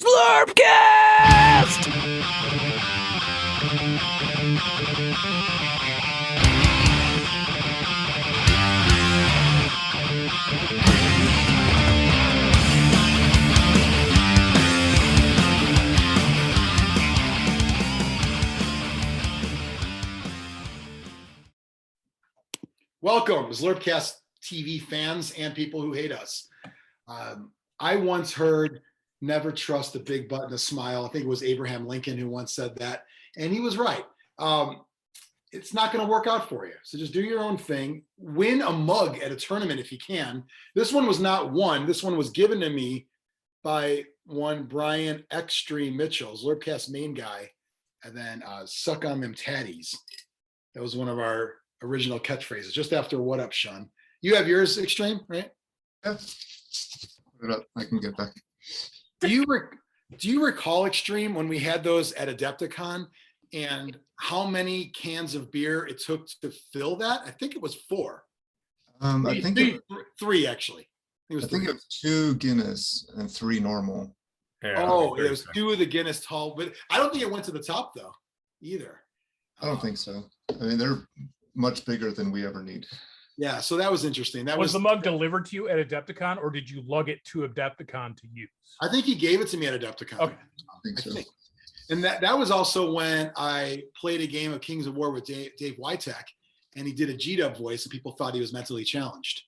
Zlurpcast! Welcome, Zlurpcast TV fans and people who hate us. I once heard, never trust a big butt and a smile. I think it was Abraham Lincoln who once said that, and he was right. It's not going to work out for you. So just do your own thing. Win a mug at a tournament if you can. This one was not won. This one was given to me by one Brian Xtreme Mitchell, Zlurpcast main guy, and then suck on them tatties. That was one of our original catchphrases, just after what up, Sean? You have yours, Xtreme, right? Yeah. Put it up. I can get back. Do you recall, Xtreme, when we had those at Adepticon and how many cans of beer it took to fill that? I think it was 4. I think three actually. I think it was 2 Guinness and 3 normal. Yeah, oh, it was 2 of the Guinness tall, but I don't think it went to the top though, either. I don't think so. I mean, they're much bigger than we ever need. Yeah, so that was interesting. That was the mug delivered to you at Adepticon, or did you lug it to Adepticon to use? I think he gave it to me at Adepticon. Okay. I think so. And that was also when I played a game of Kings of War with Dave Witek, and he did a G-Dub voice, and people thought he was mentally challenged.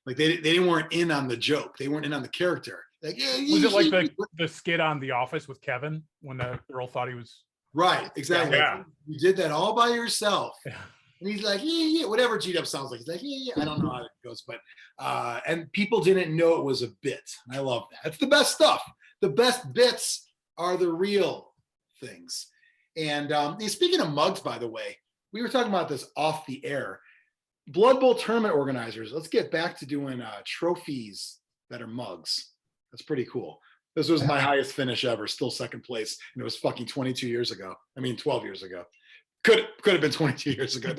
Like they weren't in on the joke. They weren't in on the character. Like, was it like the skit on The Office with Kevin when the girl thought he was right? Exactly. Yeah. You did that all by yourself. Yeah. And he's like, yeah, whatever G-Dub sounds like. He's like, yeah. I don't know how it goes, but and people didn't know it was a bit. And I love that. That's the best stuff. The best bits are the real things. And speaking of mugs, by the way, we were talking about this off the air. Blood Bowl tournament organizers, let's get back to doing trophies that are mugs. That's pretty cool. This was my highest finish ever, still second place, and it was fucking 22 years ago. I mean, 12 years ago. Could have been 22 years ago.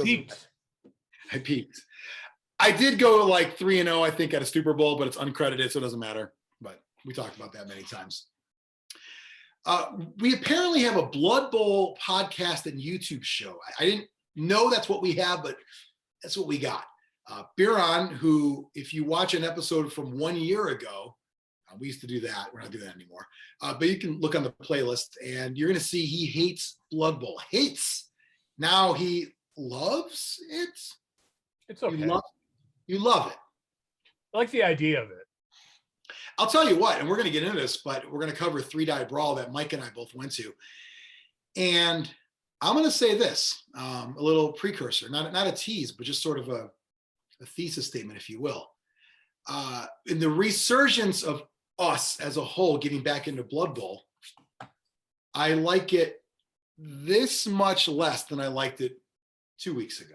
I peaked. I did go like 3-0, I think, at a Super Bowl, but it's uncredited, so it doesn't matter. But we talked about that many times. We apparently have a Blood Bowl podcast and YouTube show. I didn't know that's what we have, but that's what we got. Biran, who, if you watch an episode from 1 year ago, we used to do that. We're not doing that anymore. But you can look on the playlist, and you're going to see he hates Blood Bowl. Hates. Now he loves it. It's okay. You love it. I like the idea of it. I'll tell you what, and we're going to get into this, but we're going to cover Die Brawl that Mike and I both went to. And I'm going to say this, a little precursor, not a tease, but just sort of a thesis statement, if you will. In the resurgence of us as a whole getting back into Blood Bowl, I like it this much less than I liked it 2 weeks ago.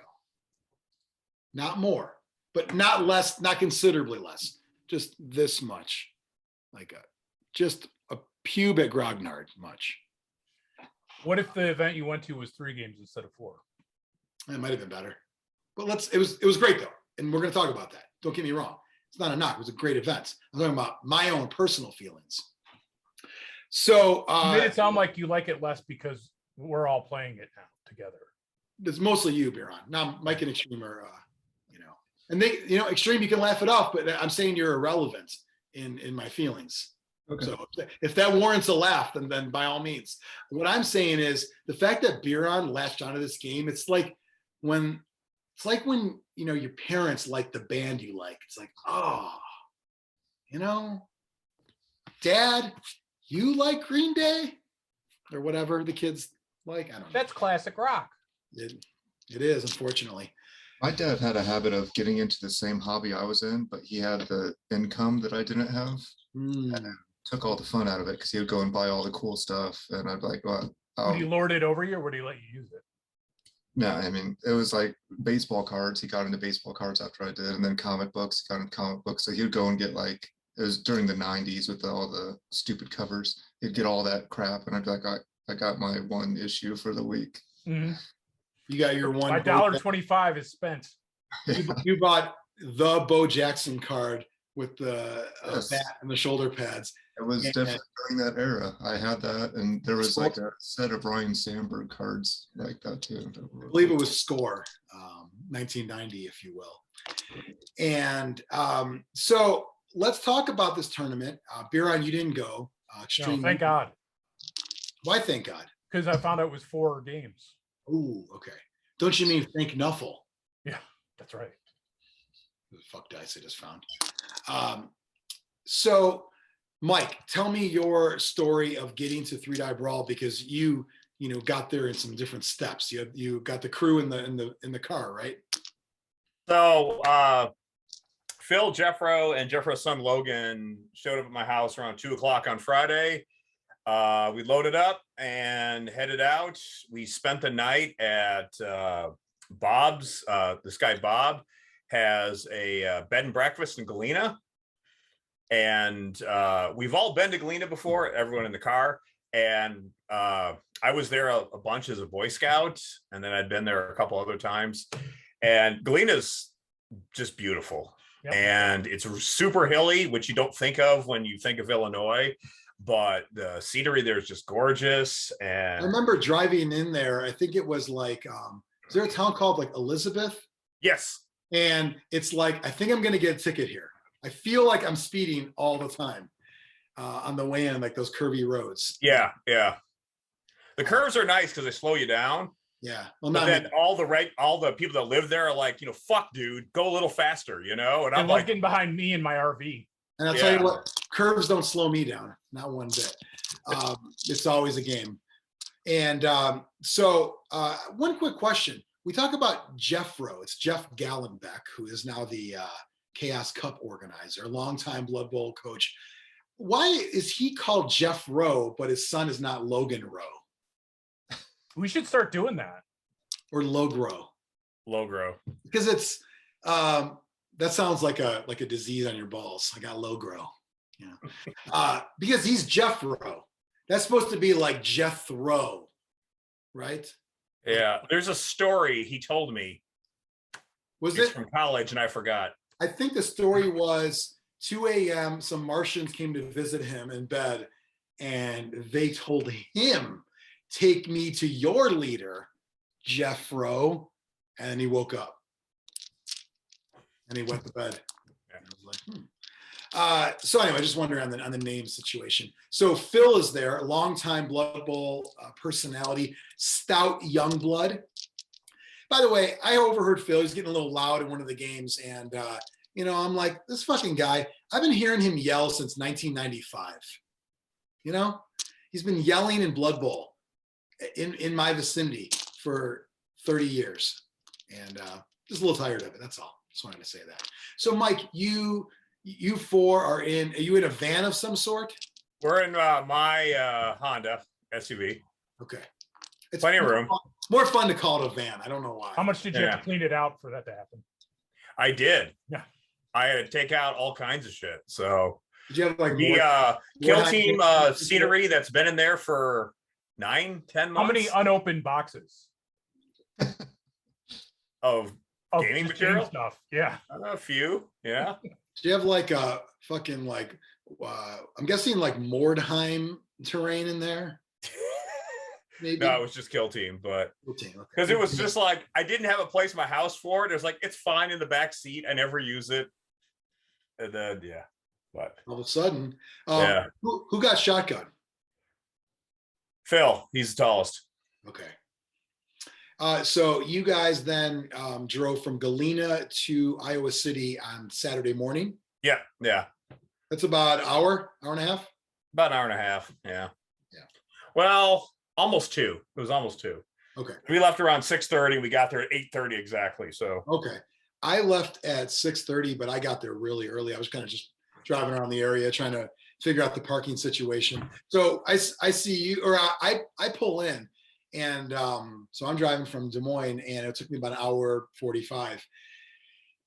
Not more, but not less, not considerably less, just this much. Like just a pubic grognard much. What if the event you went to was 3 games instead of 4? It might have been better. But it was great though. And we're going to talk about that. Don't get me wrong. It's not a knock. It was a great event. I'm talking about my own personal feelings. So you made it sound like you like it less because we're all playing it now together. It's mostly you, Biran. Now Mike and Xtreme are, and they, Xtreme, you can laugh it off, but I'm saying you're irrelevant in my feelings. Okay. So if that warrants a laugh, then by all means. What I'm saying is the fact that Biran latched onto this game, it's like when your parents like the band you like. It's like, Dad, you like Green Day? Or whatever the kids like. I don't know. That's classic rock. It is, unfortunately. My dad had a habit of getting into the same hobby I was in, but he had the income that I didn't have. And took all the fun out of it because he would go and buy all the cool stuff. And I'd be like, well, would he lord it over you, or would he let you use it? No, I mean, it was like baseball cards. He got into baseball cards after I did, and then comic books. He got into comic books. So he would go and get it was during the 90s with all the stupid covers. He'd get all that crap, and I'd be like, I got my one issue for the week. Mm-hmm. You got your one. My $1.25 is spent. You bought the Bo Jackson card with the Yes. bat and the shoulder pads. It was And- definitely during that era. I had that, and there was like a set of Ryan Sandberg cards like that too. I believe it was Score, 1990, if you will. And so let's talk about this tournament. Biran, you didn't go. No, Xtreme. thank God, Why thank God? because I found out it was 4 games. Ooh, okay. Don't you mean thank Nuffle? Yeah, that's right. The fuck dice I just found. So, Mike, tell me your story of getting to 3 Die Brawl, because you got there in some different steps. You got the crew in the car, right? So Phil, Jeffro, and Jeffro's son Logan showed up at my house around 2:00 on Friday. We loaded up and headed out. We spent the night at Bob's. This guy Bob has a bed and breakfast in Galena, and we've all been to Galena before. Everyone in the car, and I was there a bunch as a Boy Scout, and then I'd been there a couple other times. And Galena's just beautiful. Yep. And it's super hilly, which you don't think of when you think of Illinois, but the scenery there is just gorgeous. I And remember driving in there. I think it was like, is there a town called like Elizabeth? yes, And it's like, I think I'm going to get a ticket here. I feel like I'm speeding all the time on the way in, like those curvy roads. yeah. The curves are nice because they slow you down. Yeah. Well, But not then all the people that live there are like, fuck, dude, go a little faster, And I I'm love like, getting behind me in my RV. And I'll tell you Yeah. what, curves don't slow me down, not one bit. It's always a game. And so one quick question. We talk about Jeffro. It's Jeff Gallenbeck, who is now the Chaos Cup organizer, longtime Blood Bowl coach. Why is he called Jeff Rowe, but his son is not Logan Rowe We should start doing that. or Logro? Logro. Because it's that sounds like a disease on your balls. I got Logro, because he's Jeffro. That's supposed to be like Jethro, right? Yeah. There's a story he told me. Was It's it? from college and I forgot. I think the story was 2 a.m. Some Martians came to visit him in bed, and they told him, "Take me to your leader, Jeffro," and then he woke up and he went to bed. And I was like, so anyway, just wondering on the name situation. So Phil is there, longtime Blood Bowl personality, stout young blood. By the way, I overheard Phil. He's getting a little loud in one of the games, and I'm like, this fucking guy. I've been hearing him yell since 1995. He's been yelling in Blood Bowl in my vicinity for 30 years, and just a little tired of it. That's all. Just wanted to say that. So, Mike, you four are in a van of some sort? We're in my Honda SUV. Okay. It's Plenty of room. More fun to call it a van. I don't know why. How much did you have Yeah. to clean it out for that to happen? I did. Yeah. I had to take out all kinds of shit. So Did you have like the kill more- team scenery that's been in there for 9-10 months How many unopened boxes of of Gaming just game material? stuff? Yeah. a few. Yeah. Do you have like a fucking like I'm guessing like Mordheim terrain in there? Maybe. No, it was just kill team, but Okay. because it was just like I didn't have a place in my house for it. It was like it's fine in the back seat. I never use it. And then but all of a sudden. Yeah. Who got shotgun? Phil, he's the tallest. Okay. So you guys then drove from Galena to Iowa City on Saturday morning. Yeah. That's about an hour and a half. About an hour and a half. Yeah. Yeah. Well, almost 2. It was almost 2. Okay. We left around 6:30. We got there at 8:30 exactly. So Okay. I left at 6:30, but I got there really early. I was kind of just driving around the area trying to figure out the parking situation. So I see you, or I pull in, and so I'm driving from Des Moines, and it took me about an hour 45.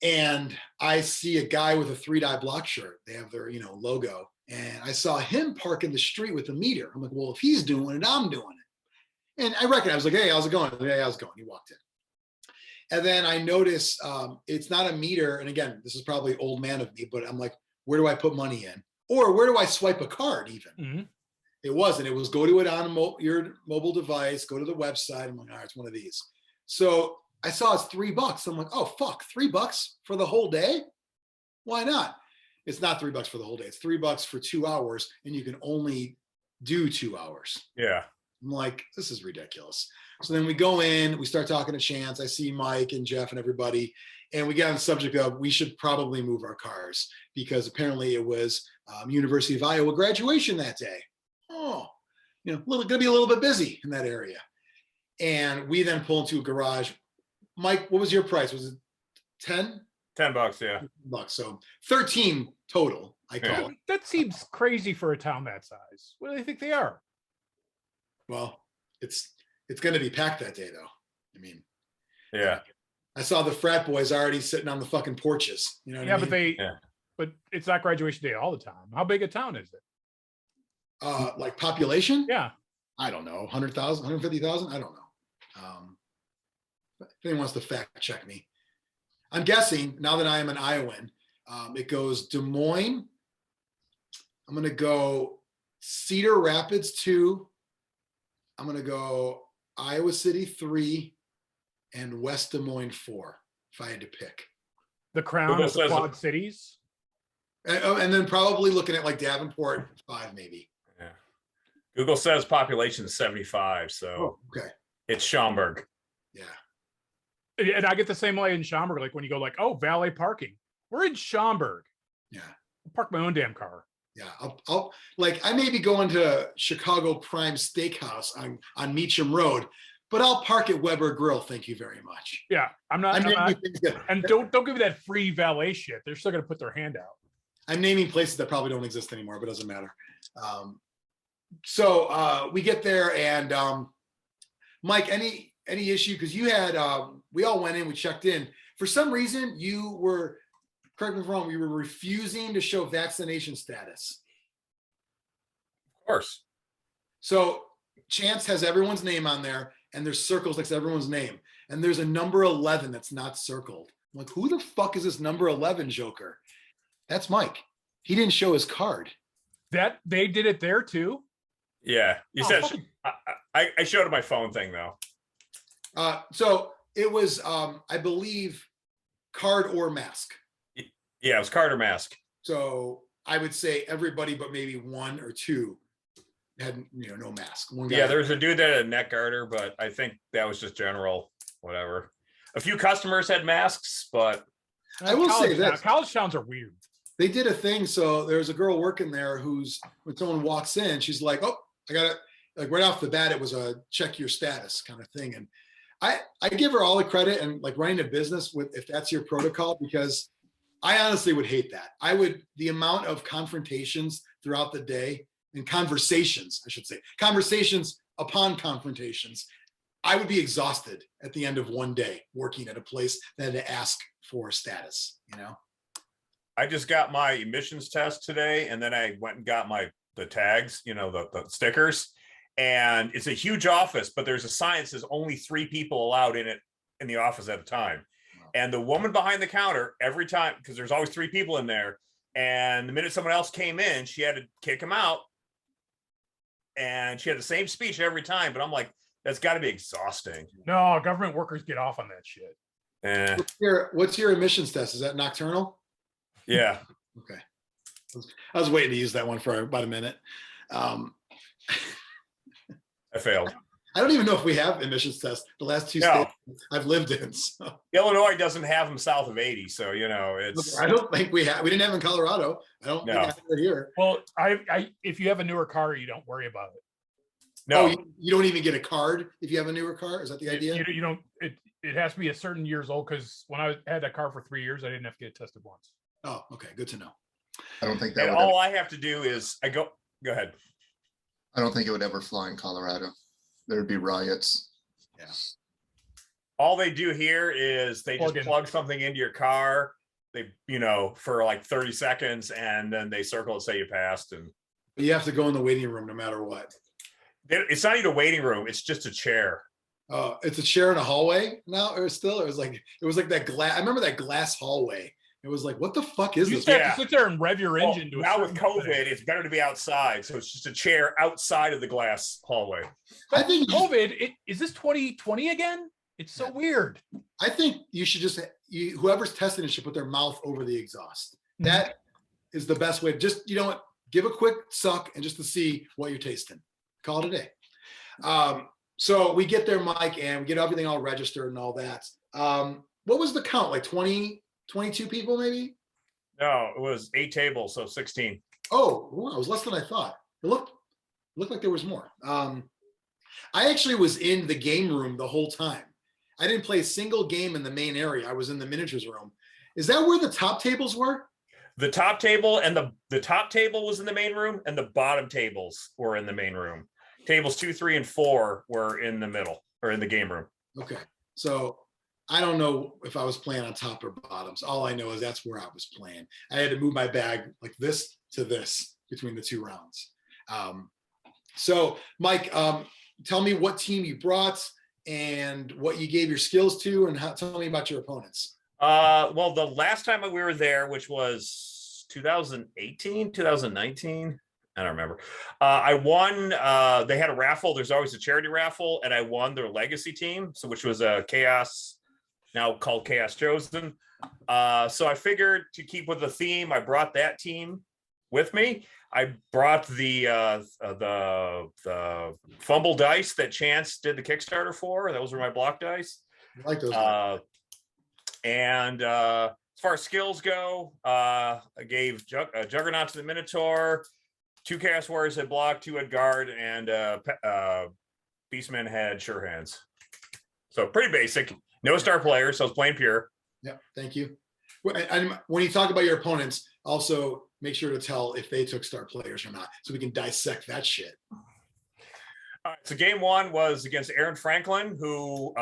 And I see a guy with a 3 Die block shirt. They have their logo, and I saw him park in the street with a meter. I'm like, well, if he's doing it, I'm doing it. And I recognize, I was like, hey, how's it going? Hey, how's it going? He walked in. And then I notice it's not a meter. And again, this is probably old man of me, but I'm like, where do I put money in? Or where do I swipe a card even? Mm-hmm. It wasn't. It was go to it on your mobile device, go to the website. I'm like, all right, it's one of these. So I saw it's $3. I'm like, oh, fuck, $3 for the whole day? Why not? It's not $3 for the whole day. It's $3 for 2 hours, and you can only do 2 hours. Yeah. I'm like, this is ridiculous. So then we go in, we start talking to Chance. I see Mike and Jeff and everybody, and we get on the subject of we should probably move our cars because apparently it was University of Iowa graduation that day. Oh, gonna be a little bit busy in that area. And we then pull into a garage. Mike, what was your price? Was it 10? $10, yeah. Bucks. So 13 total, I call it. That seems crazy for a town that size. What do they think they are? Well, it's going to be packed that day, though. I mean, yeah. I saw the frat boys already sitting on the fucking porches. You know what I mean? But it's not graduation day all the time. How big a town is it? Like population? Yeah. I don't know. 100,000, 150,000? I don't know. If anyone wants to fact check me. I'm guessing, now that I am an Iowan, it goes Des Moines. I'm going to go Cedar Rapids 2. I'm going to go Iowa City 3 and West Des Moines 4, if I had to pick. The crown of the Quad Cities? And then probably looking at like Davenport 5, maybe. Yeah. Google says population is 75, so okay. It's Schaumburg. Yeah. And I get the same way in Schaumburg, like when you go like, oh, valet parking. We're in Schaumburg. Yeah. I'll park my own damn car. Yeah. I'll like, I may be going to Chicago Prime Steakhouse on Meacham Road, but I'll park at Weber Grill. Thank you very much. Yeah. I'm not and don't give me that free valet shit. They're still going to put their hand out. I'm naming places that probably don't exist anymore, but it doesn't matter. So we get there and Mike, any issue? Because you had, we all went in, we checked in. For some reason, you were, correct me if I'm wrong, you were refusing to show vaccination status. Of course. So Chance has everyone's name on there, and there's circles next to everyone's name. And there's a number 11 that's not circled. I'm like, who the fuck is this number 11 joker? That's Mike. He didn't show his card. That they did it there too? Yeah. You said I showed him my phone thing though. So it was, I believe, card or mask. Yeah, it was card or mask. So I would say everybody but maybe one or two had no mask. One guy yeah, there was a dude that had a neck garter, but I think that was just general, whatever. A few customers had masks, but I will say this. College towns are weird. They did a thing. So there's a girl working there who's, when someone walks in, she's like, oh, I got it. Like right off the bat, it was a check your status kind of thing. And I give her all the credit and like running a business with, if that's your protocol, because I honestly would hate that. The amount of confrontations throughout the day and conversations, I should say, conversations upon confrontations, I would be exhausted at the end of one day working at a place that had to ask for status, I just got my emissions test today, and then I went and got the tags, the stickers. And it's a huge office, but there's a sign that says only 3 people allowed in the office at a time. Wow. And the woman behind the counter, every time, because there's always 3 people in there, and the minute someone else came in, she had to kick them out. And she had the same speech every time. But I'm like, that's got to be exhausting. No, government workers get off on that shit. What's your emissions test? Is that nocturnal? Yeah. Okay. I was waiting to use that one for about a minute. I failed. I don't even know if we have emissions tests. The last 2 states I've lived in. So. Illinois doesn't have them south of 80. So, it's. I don't think we have. We didn't have in Colorado. I don't think I have it here. Well, if you have a newer car, you don't worry about it. No. Oh, you don't even get a card if you have a newer car? Is that the idea? You don't. It has to be a certain years old, because when I had that car for 3 years, I didn't have to get tested once. Oh, okay. Good to know. I don't think that. And all I have to do is go ahead. I don't think it would ever fly in Colorado. There'd be riots. Yeah. All they do here is they just plug something into your car. They, for like 30 seconds, and then they circle and say you passed. And but you have to go in the waiting room no matter what. It's not even a waiting room. It's just a chair. It's a chair in a hallway now, or it was like that glass. I remember that glass hallway It was like, what the fuck is You this? used to have Yeah. to sit there and rev your Well, engine to a now with certain COVID, setting. it's better to be outside. So it's just a chair outside of the glass hallway. I think COVID, is this 2020 again? It's so weird. I think you should just whoever's testing it should put their mouth over the exhaust. That is the best way. Just, you know what, give a quick suck and just to see what you're tasting. Call it a day. So we get their mic and we get everything all registered and all that. What was the count? Like 20, 22 people maybe? No, it was 8 tables, so 16. Oh, wow, it was less than I thought. It looked like there was more. I actually was in the game room the whole time. I didn't play a single game in the main area. I was in the miniatures room. Is that where the top tables were? The top table and the top table was in the main room, and the bottom tables were in the main room. Tables 2, 3, and 4 were in the middle or in the game room. Okay. So I don't know if I was playing on top or bottoms. All I know is that's where I was playing. I had to move my bag like this to this between the 2 rounds. So Mike, tell me what team you brought and what you gave your skills to, and tell me about your opponents. Well, the last time we were there, which was 2018, 2019, I don't remember. I won. They had a raffle. There's always a charity raffle, and I won their legacy team, so which was a Chaos, now called Chaos Chosen. So I figured to keep with the theme, I brought that team with me. I brought the fumble dice that Chance did the Kickstarter for. Those were my block dice. I like those. And as far as skills go, I gave Juggernaut to the Minotaur, 2 Chaos Warriors had block, 2 had guard, and Beastmen had sure hands. So pretty basic. No star players, so I was playing pure. Yeah, thank you. And when you talk about your opponents, also make sure to tell if they took star players or not, so we can dissect that shit. All right, so game 1 was against Aaron Franklin, who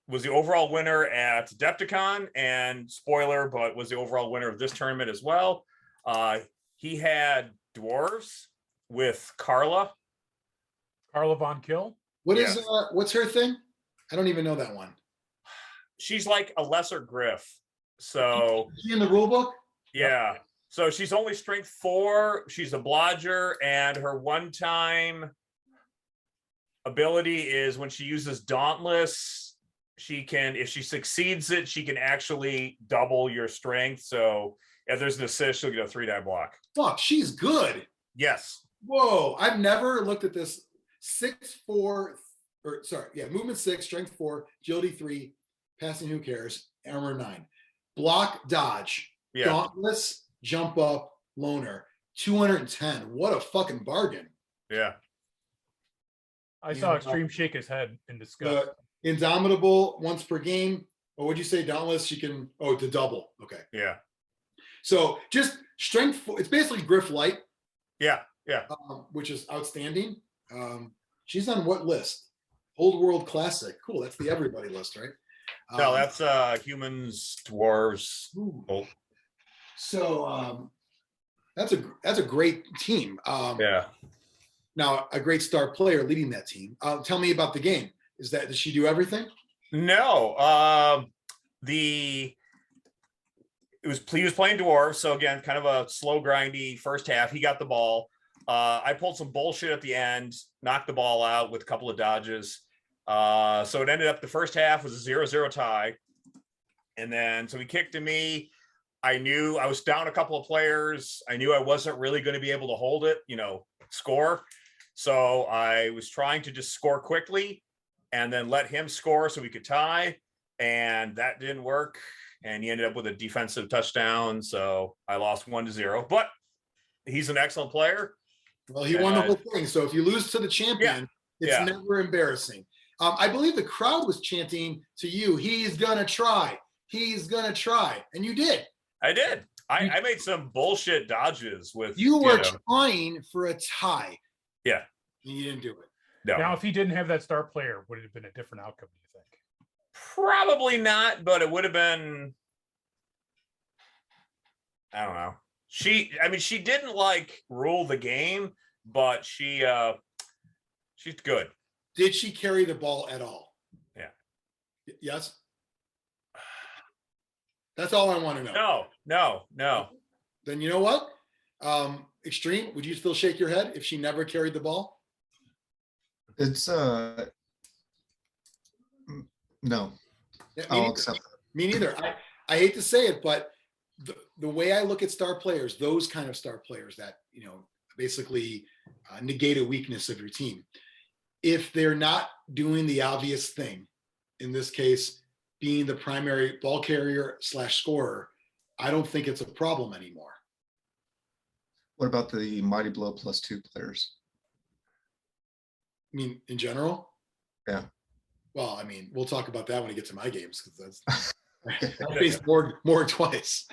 was the overall winner at Adepticon, and spoiler, but was the overall winner of this tournament as well. He had dwarves with Carla. Carla Von Kill. What's her thing? I don't even know that one. She's like a lesser Griff. So Is she in the rule book? yeah. So she's only strength 4. She's a blodger, and her one-time ability is when she uses Dauntless, she can, if she succeeds it, she can actually double your strength. So if there's an assist, she'll get a 3-die block. Fuck, she's good. Yes. Whoa, I've never looked at this. 6'4", movement 6, strength 4, agility 3, passing who cares, armor 9, block, dodge, Yeah. dauntless, jump up, loner, 210. What a fucking bargain. Yeah. I saw Xtreme shake his head in disgust. Indomitable once per game. Or would you say dauntless? She can, to double. Okay. Yeah. So just strength 4, it's basically Griff Light. Yeah. Yeah. Which is outstanding. She's on what list? Old World Classic. Cool. That's the everybody list, right? No, that's humans, dwarves. Oh. So that's a great team. Yeah. Now a great star player leading that team. Tell me about the game. Does she do everything? No. He was playing dwarves, so again, kind of a slow, grindy first half. He got the ball. I pulled some bullshit at the end, knocked the ball out with a couple of dodges. So it ended up the first half was a 0-0 tie. And then, so he kicked to me. I knew I was down a couple of players. I knew I wasn't really going to be able to hold it, score. So I was trying to just score quickly and then let him score so we could tie. And that didn't work. And he ended up with a defensive touchdown. So I lost 1-0, but he's an excellent player. Well, he won the whole thing. So if you lose to the champion, it's never embarrassing. I believe the crowd was chanting to you, he's going to try. He's going to try. And you did. I did. I made some bullshit dodges with. You were trying for a tie. Yeah. And you didn't do it. No. Now, if he didn't have that star player, would it have been a different outcome, do you think? Probably not, but it would have been. I don't know. She didn't rule the game, but she's good. Did she carry the ball at all? Yeah. Yes. That's all I want to know. No. Then you know what? Xtreme, would you still shake your head if she never carried the ball? It's no. Yeah, I'll accept that. me neither. I hate to say it, but the way I look at star players, those kind of star players that, basically negate a weakness of your team. If they're not doing the obvious thing, in this case, being the primary ball carrier / scorer, I don't think it's a problem anymore. What about the Mighty Blow +2 players? I mean, in general? Yeah. Well, I mean, we'll talk about that when we get to my games, because that's I faced more twice.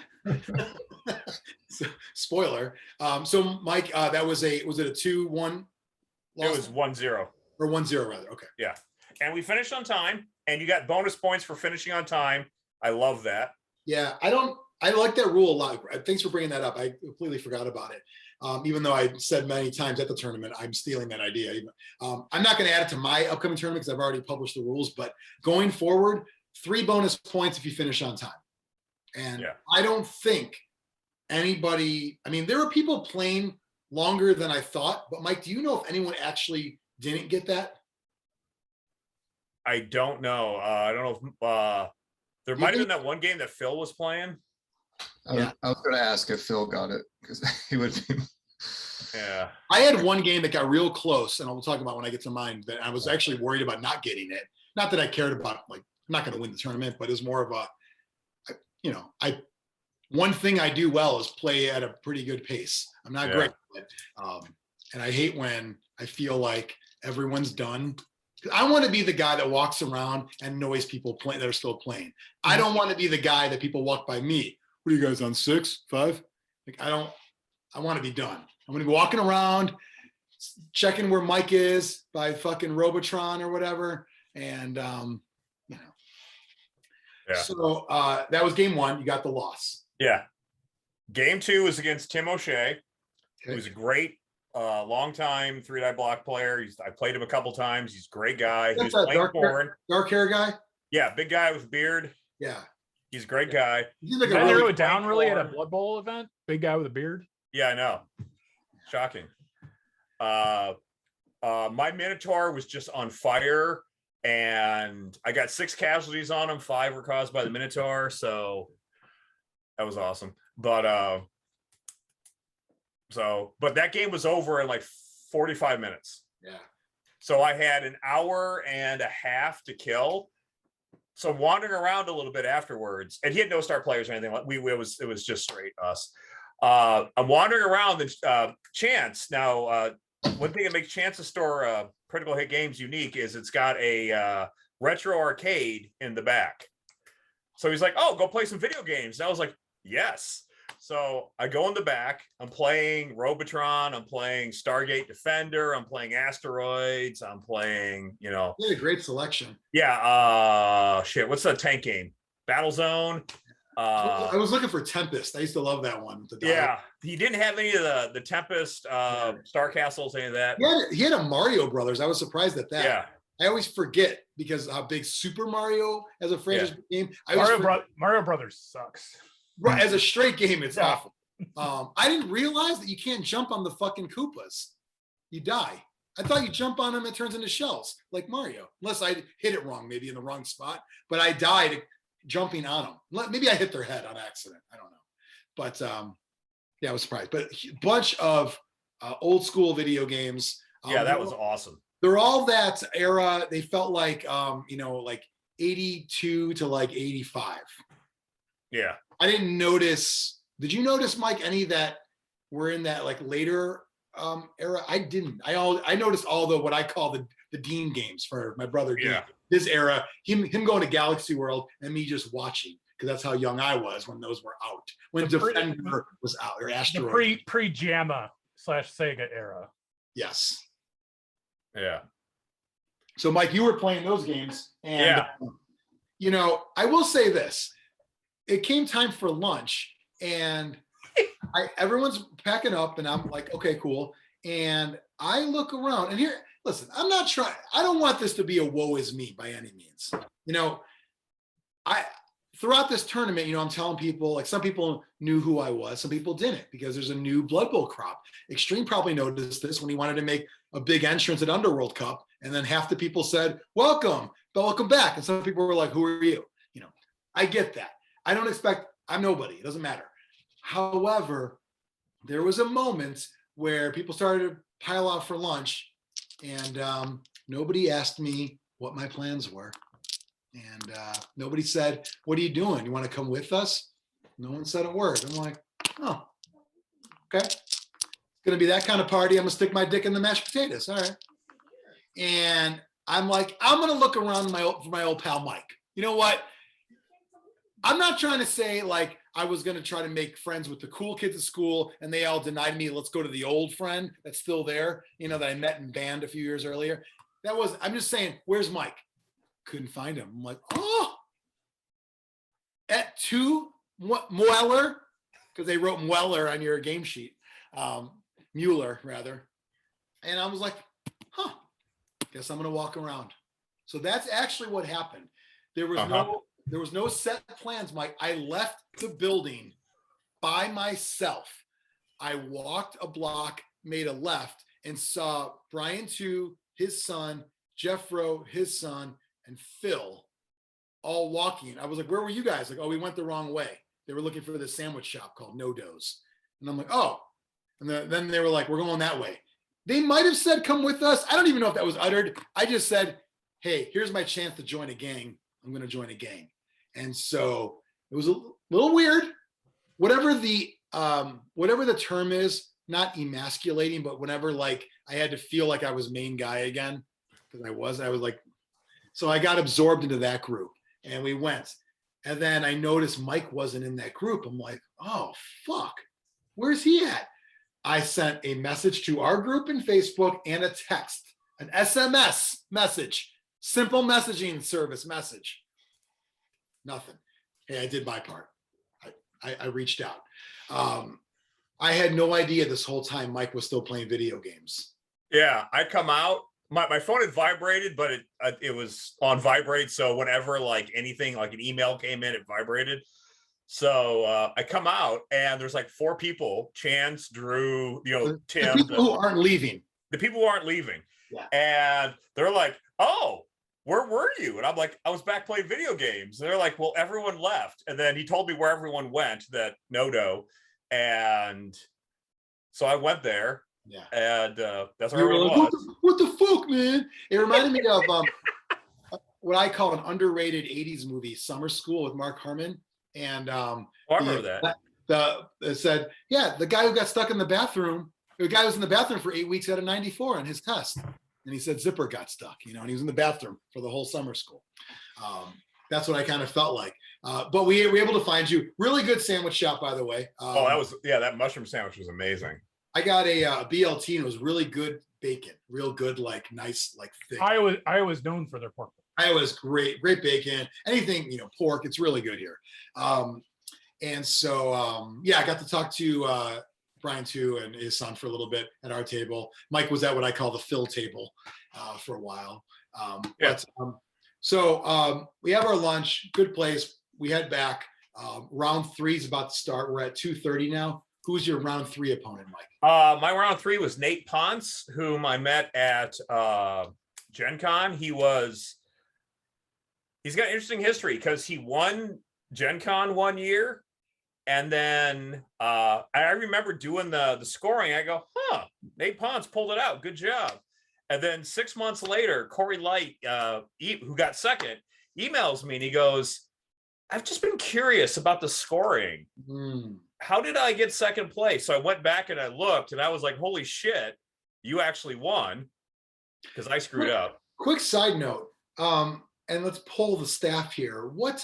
So, spoiler. So Mike, was it a 2-1 loss? It was 1-0. Or 1-0 rather. Okay. Yeah. And we finished on time, and you got bonus points for finishing on time. I love that. Yeah, I like that rule a lot. Thanks for bringing that up. I completely forgot about it. Even though I said many times at the tournament, I'm stealing that idea. I'm not going to add it to my upcoming tournament because I've already published the rules, but going forward, 3 bonus points if you finish on time. And Yeah. I don't think anybody, I mean, there were people playing longer than I thought, but Mike, do you know if anyone actually didn't get that? I don't know. I don't know if there might have been that one game that Phil was playing. I was going to ask if Phil got it because he would be. Yeah. I had one game that got real close, and I'll talk about when I get to mine, that I was actually worried about not getting it. Not that I cared about, like, I'm not going to win the tournament, but it's more of a, one thing I do well is play at a pretty good pace. I'm not great, but, and I hate when I feel like everyone's done. I want to be the guy that walks around and annoys people that are still playing. I don't want to be the guy that people walk by me. What are you guys on, 6, 5? Like, I want to be done. I'm going to be walking around, checking where Mike is by fucking Robotron or whatever. And, Yeah. So that was game 1. You got the loss. Yeah. Game 2 was against Tim O'Shea, Okay. who's a great long time 3-die block player. I played him a couple times. He's a great guy. That's He's that playing corn. dark hair guy? Yeah, big guy with a beard. Yeah. He's a great guy. He's like Did a I narrow really, it down really at a corn. Blood Bowl event? Big guy with a beard. Yeah, I know. Shocking. My Minotaur was just on fire, and I got 6 casualties on him. 5 were caused by the Minotaur, so that was awesome. But that game was over in like 45 minutes. yeah. So I had an hour and a half to kill. So I'm wandering around a little bit afterwards, and he had no star players or anything. It was just straight us. I'm wandering around the Chance. Now, one thing that makes Chance's store critical hit games unique is it's got a retro arcade in the back. So he's like, "Oh, go play some video games." And I was like, "Yes." So I go in the back. I'm playing Robotron. I'm playing Stargate Defender. I'm playing Asteroids. I'm playing, You had a great selection. yeah. Shit. What's that tank game? Battlezone. I was looking for Tempest. I used to love that one. Yeah. He didn't have any of the Tempest, Star Castles, any of that. He had a Mario Brothers. I was surprised at that. Yeah. I always forget because how big Super Mario as a franchise game. Mario Brothers sucks. Right, as a straight game, it's Yeah. awful. I didn't realize that you can't jump on the fucking Koopas. You die. I thought you jump on them, it turns into shells, like Mario. Unless I hit it wrong, maybe in the wrong spot. But I died jumping on them. Maybe I hit their head on accident. I don't know. But yeah, I was surprised. But a bunch of old school video games. Yeah, that was awesome. They're all that era. They felt like, like 82 to like 85. Yeah. I didn't notice. Did you notice, Mike, any that were in that like later era? I didn't. I noticed all the what I call the Dean games for my brother Dean. Yeah. His era, him going to Galaxy World and me just watching because that's how young I was when those were out. When Defender was out or Asteroid. Pre JAMA / Sega era. Yes. Yeah. So, Mike, you were playing those games, and I will say this. It came time for lunch, and everyone's packing up, and I'm like, okay, cool. And I look around, and here, listen, I'm not trying. I don't want this to be a woe is me by any means. throughout this tournament, I'm telling people, like some people knew who I was, some people didn't, because there's a new Blood Bowl crop. Xtreme probably noticed this when he wanted to make a big entrance at Underworld Cup, and then half the people said, welcome, but welcome back. And some people were like, who are you? I get that. I don't expect, I'm nobody. It doesn't matter. However, there was a moment where people started to pile out for lunch, and nobody asked me what my plans were. And nobody said, what are you doing? You want to come with us? No one said a word. I'm like, oh, okay. It's going to be that kind of party. I'm going to stick my dick in the mashed potatoes. All right. And I'm like, I'm going to look around for my old pal, Mike. You know what? I'm not trying to say like I was going to try to make friends with the cool kids at school and they all denied me. Let's go to the old friend that's still there, that I met in band a few years earlier. I'm just saying, where's Mike? Couldn't find him. I'm like, oh, at 2 Mueller, because they wrote Mueller on your game sheet, Mueller rather. And I was like, huh, guess I'm going to walk around. So that's actually what happened. There was no set plans, Mike. I left the building by myself. I walked a block, made a left, and saw Brian 2, his son, Jeffro, his son, and Phil all walking. I was like, where were you guys? Like, oh, we went the wrong way. They were looking for this sandwich shop called No Doughs. And I'm like, oh. And then they were like, we're going that way. They might have said, come with us. I don't even know if that was uttered. I just said, hey, here's my chance to join a gang. I'm going to join a gang. And so it was a little weird. Whatever the term is, not emasculating, but whenever like I had to feel like I was main guy again, because I was like, so I got absorbed into that group and we went. And then I noticed Mike wasn't in that group. I'm like, oh, fuck, where's he at? I sent a message to our group in Facebook and a text, an SMS message, simple messaging service message. Nothing. Hey, I did my part. I reached out. I had no idea this whole time Mike was still playing video games. Yeah, I come out. My phone had vibrated, but it was on vibrate. So whenever like anything, like an email came in, it vibrated. So I come out and there's like 4 people: Chance, Drew, Tim. The people who aren't leaving. The people who aren't leaving. Yeah. And they're like, oh, where were you? And I'm like, I was back playing video games. And they're like, well, everyone left. And then he told me where everyone went, that Nodo. And so I went there. Yeah. And that's where everyone was. What the fuck, man? It reminded me of what I call an underrated 80s movie, Summer School with Mark Harmon. And I remember that. It said, yeah, the guy who got stuck in the bathroom, the guy who was in the bathroom for 8 weeks out of 94 on his test. And he said zipper got stuck, and he was in the bathroom for the whole summer school. That's what I kind of felt like. But we were able to find you. Really good sandwich shop, by the way. That mushroom sandwich was amazing. I got a BLT, and it was really good bacon, real good, like nice, like thick. Iowa's known for their pork. Iowa's great bacon. Anything, pork, it's really good here. And so, I got to talk to Brian too and his son for a little bit at our table. Mike was at what I call the Phil table for a while. So we have our lunch, good place. We head back. Round 3 is about to start. We're at 2:30 now. Who's your round 3 opponent, Mike? My round 3 was Nate Ponce, whom I met at Gen Con. He's got an interesting history because he won Gen Con one year. And then I remember doing the scoring. I go, Nate Ponce pulled it out. Good job. And then 6 months later, Corey Light, who got second, emails me and he goes, I've just been curious about the scoring. How did I get second place? So I went back and I looked and I was like, holy shit, you actually won, because I screwed up. Quick side note, and let's poll the staff here. What's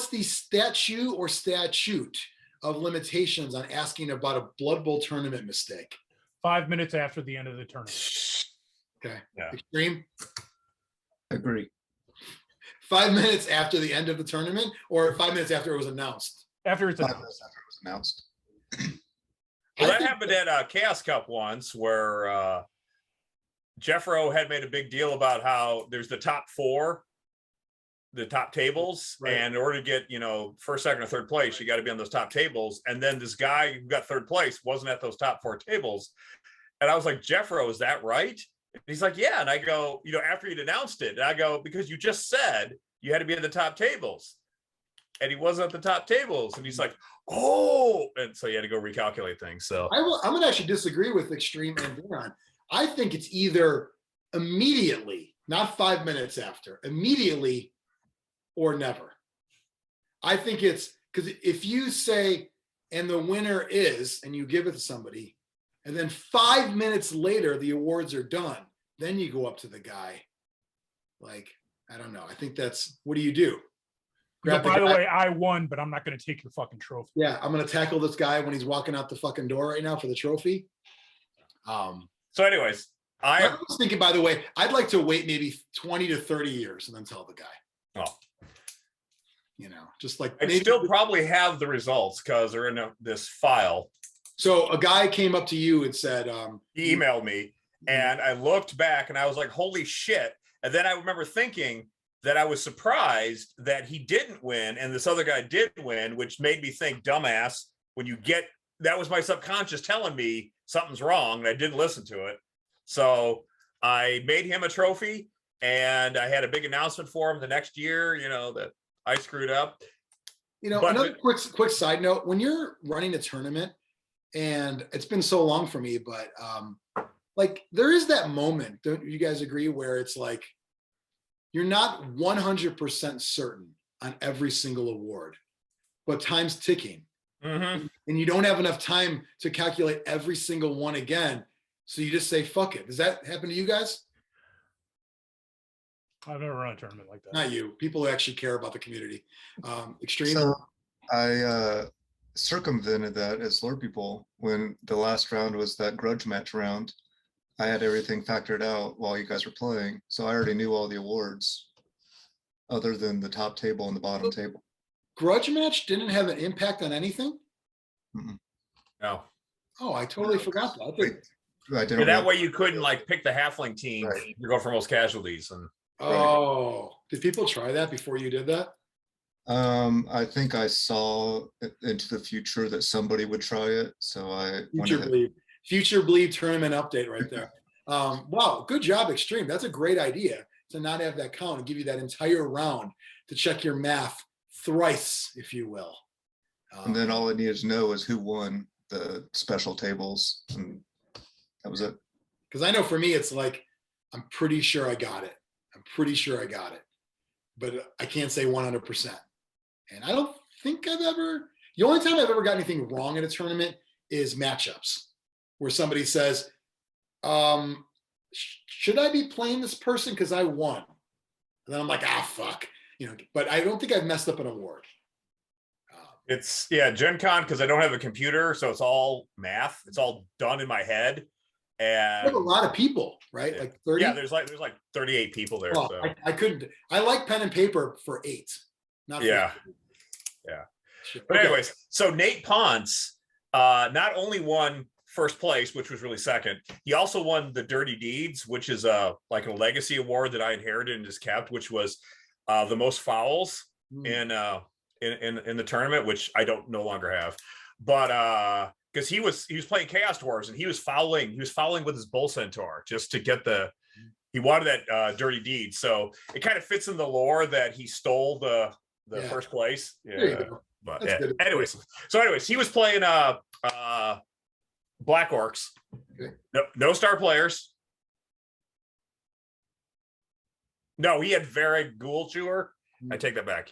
the statute of limitations on asking about a Blood Bowl tournament mistake? 5 minutes after the end of the tournament. Okay. Yeah. Xtreme? Agree. 5 minutes after the end of the tournament, or 5 minutes after it was announced? After it's 5 announced. minutes after it was announced. Well, that happened at Chaos Cup once, where Jeffro had made a big deal about how there's the top 4, the top tables, Right. and in order to get, first, second, or third place, you got to be on those top tables. And then this guy who got third place wasn't at those top 4 tables. And I was like, Jeffro, is that right? And he's like, yeah. And I go, after he'd announced it, and I go, because you just said you had to be at the top tables. And he wasn't at the top tables. And he's like, oh. And so you had to go recalculate things. So I'm going to actually disagree with Xtreme and Biran. I think it's either immediately, not 5 minutes after, immediately or never. I think it's because if you say, and the winner is, and you give it to somebody, and then 5 minutes later, the awards are done, then you go up to the guy. Like, I don't know. I think that's, what do you do? But by the guy. way, I won, but I'm not going to take your fucking trophy. Yeah, I'm going to tackle this guy when he's walking out the fucking door right now for the trophy. So anyways, I was thinking, by the way, I'd like to wait maybe 20 to 30 years and then tell the guy. Oh. Just like I still probably have the results because they're in this file. So a guy came up to you and said, He emailed me, and I looked back and I was like, holy shit. And then I remember thinking that I was surprised that he didn't win and this other guy did win, which made me think, dumbass, that was my subconscious telling me something's wrong, and I didn't listen to it. So I made him a trophy, and I had a big announcement for him the next year, that I screwed up. Another quick side note, when you're running a tournament, and it's been so long for me, but like there is that moment, don't you guys agree, where it's like you're not 100% certain on every single award, but time's ticking. Mm-hmm. And you don't have enough time to calculate every single one again. So you just say, fuck it. Does that happen to you guys? I've never run a tournament like that. Not you. People who actually care about the community. Xtreme. So I circumvented that as Zlurpcast when the last round was that grudge match round. I had everything factored out while you guys were playing. So I already knew all the awards other than the top table and the bottom table. Grudge match didn't have an impact on anything? No. Oh, I totally forgot that. I think, That way you couldn't pick the halfling team. Right. You go for most casualties. And did people try that before you did that? I think I saw into the future that somebody would try it. So I Future Bleed tournament update right there. Wow, good job, Xtreme. That's a great idea to not have that count and give you that entire round to check your math thrice, if you will. And then all I needed to know is who won the special tables, and that was it. Because I know for me, it's like, I'm pretty sure I got it. But I can't say 100%. And I don't think the only time I've ever got anything wrong in a tournament is matchups, where somebody says, should I be playing this person because I won? And then I'm like, fuck. But I don't think I've messed up an award. it's Gen Con, because I don't have a computer, so it's all math. It's all done in my head. And There's a lot of people, right? Like 30. Yeah, there's like 38 people there. Oh, So I couldn't. I like pen and paper for 8. Not for yeah. 8. Yeah. Shit. But Okay. anyways, so Nate Ponce not only won first place, which was really second, he also won the Dirty Deeds, which is like a legacy award that I inherited and just kept, which was the most fouls in the tournament, which I don't no longer have. But because he was playing Chaos Dwarves and he was fouling with his Bull Centaur just to get he wanted that Dirty Deed. So it kind of fits in the lore that he stole the first place. Yeah. But anyways, he was playing Black Orcs. Okay. No star players. No, he had Varag Ghoul Chewer. I take that back.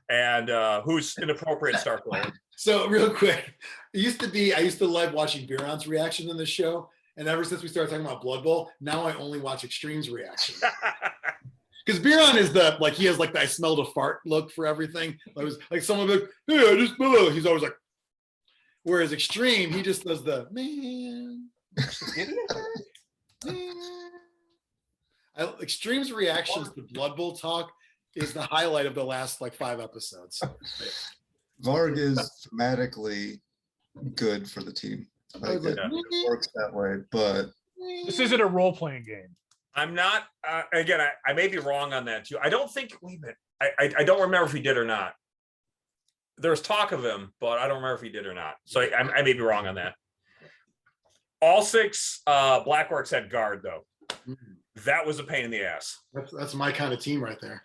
And who's an appropriate star player. So real quick, I used to love watching Biran's reaction in the show. And ever since we started talking about Blood Bowl, now I only watch Xtreme's reaction. Because Biran is he has like the I smelled a fart look for everything. It was like someone like, hey, I just he's always like, whereas Xtreme, he just does the man. Xtreme's reactions to Blood Bowl talk is the highlight of the last 5 episodes. Varg is thematically good for the team. It works that way, but This isn't a role-playing game. I'm not again, I may be wrong on that too. I don't think I don't remember if he did or not. There's talk of him, but I don't remember if he did or not. So I may be wrong on that. All 6 Black Orcs had guard though. That was a pain in the ass. That's my kind of team right there.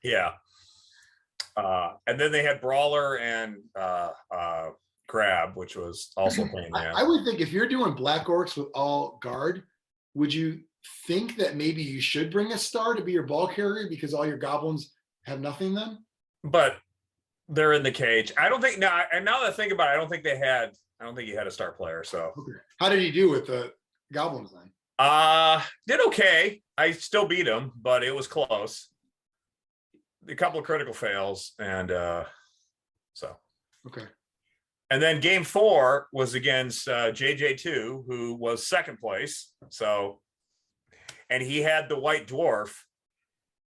Yeah. And then they had Brawler and Grab, which was also a pain in the ass. I would think if you're doing Black Orcs with all guard, would you think that maybe you should bring a star to be your ball carrier because all your goblins have nothing then? But they're in the cage. I don't think now. And now that I think about it, I don't think he had a star player. So Okay. How did he do with the goblins then? did okay. I still beat him, but it was close. A couple of critical fails, and so Okay. and then game 4 was against JJ2, who was second place. So, and he had the white dwarf,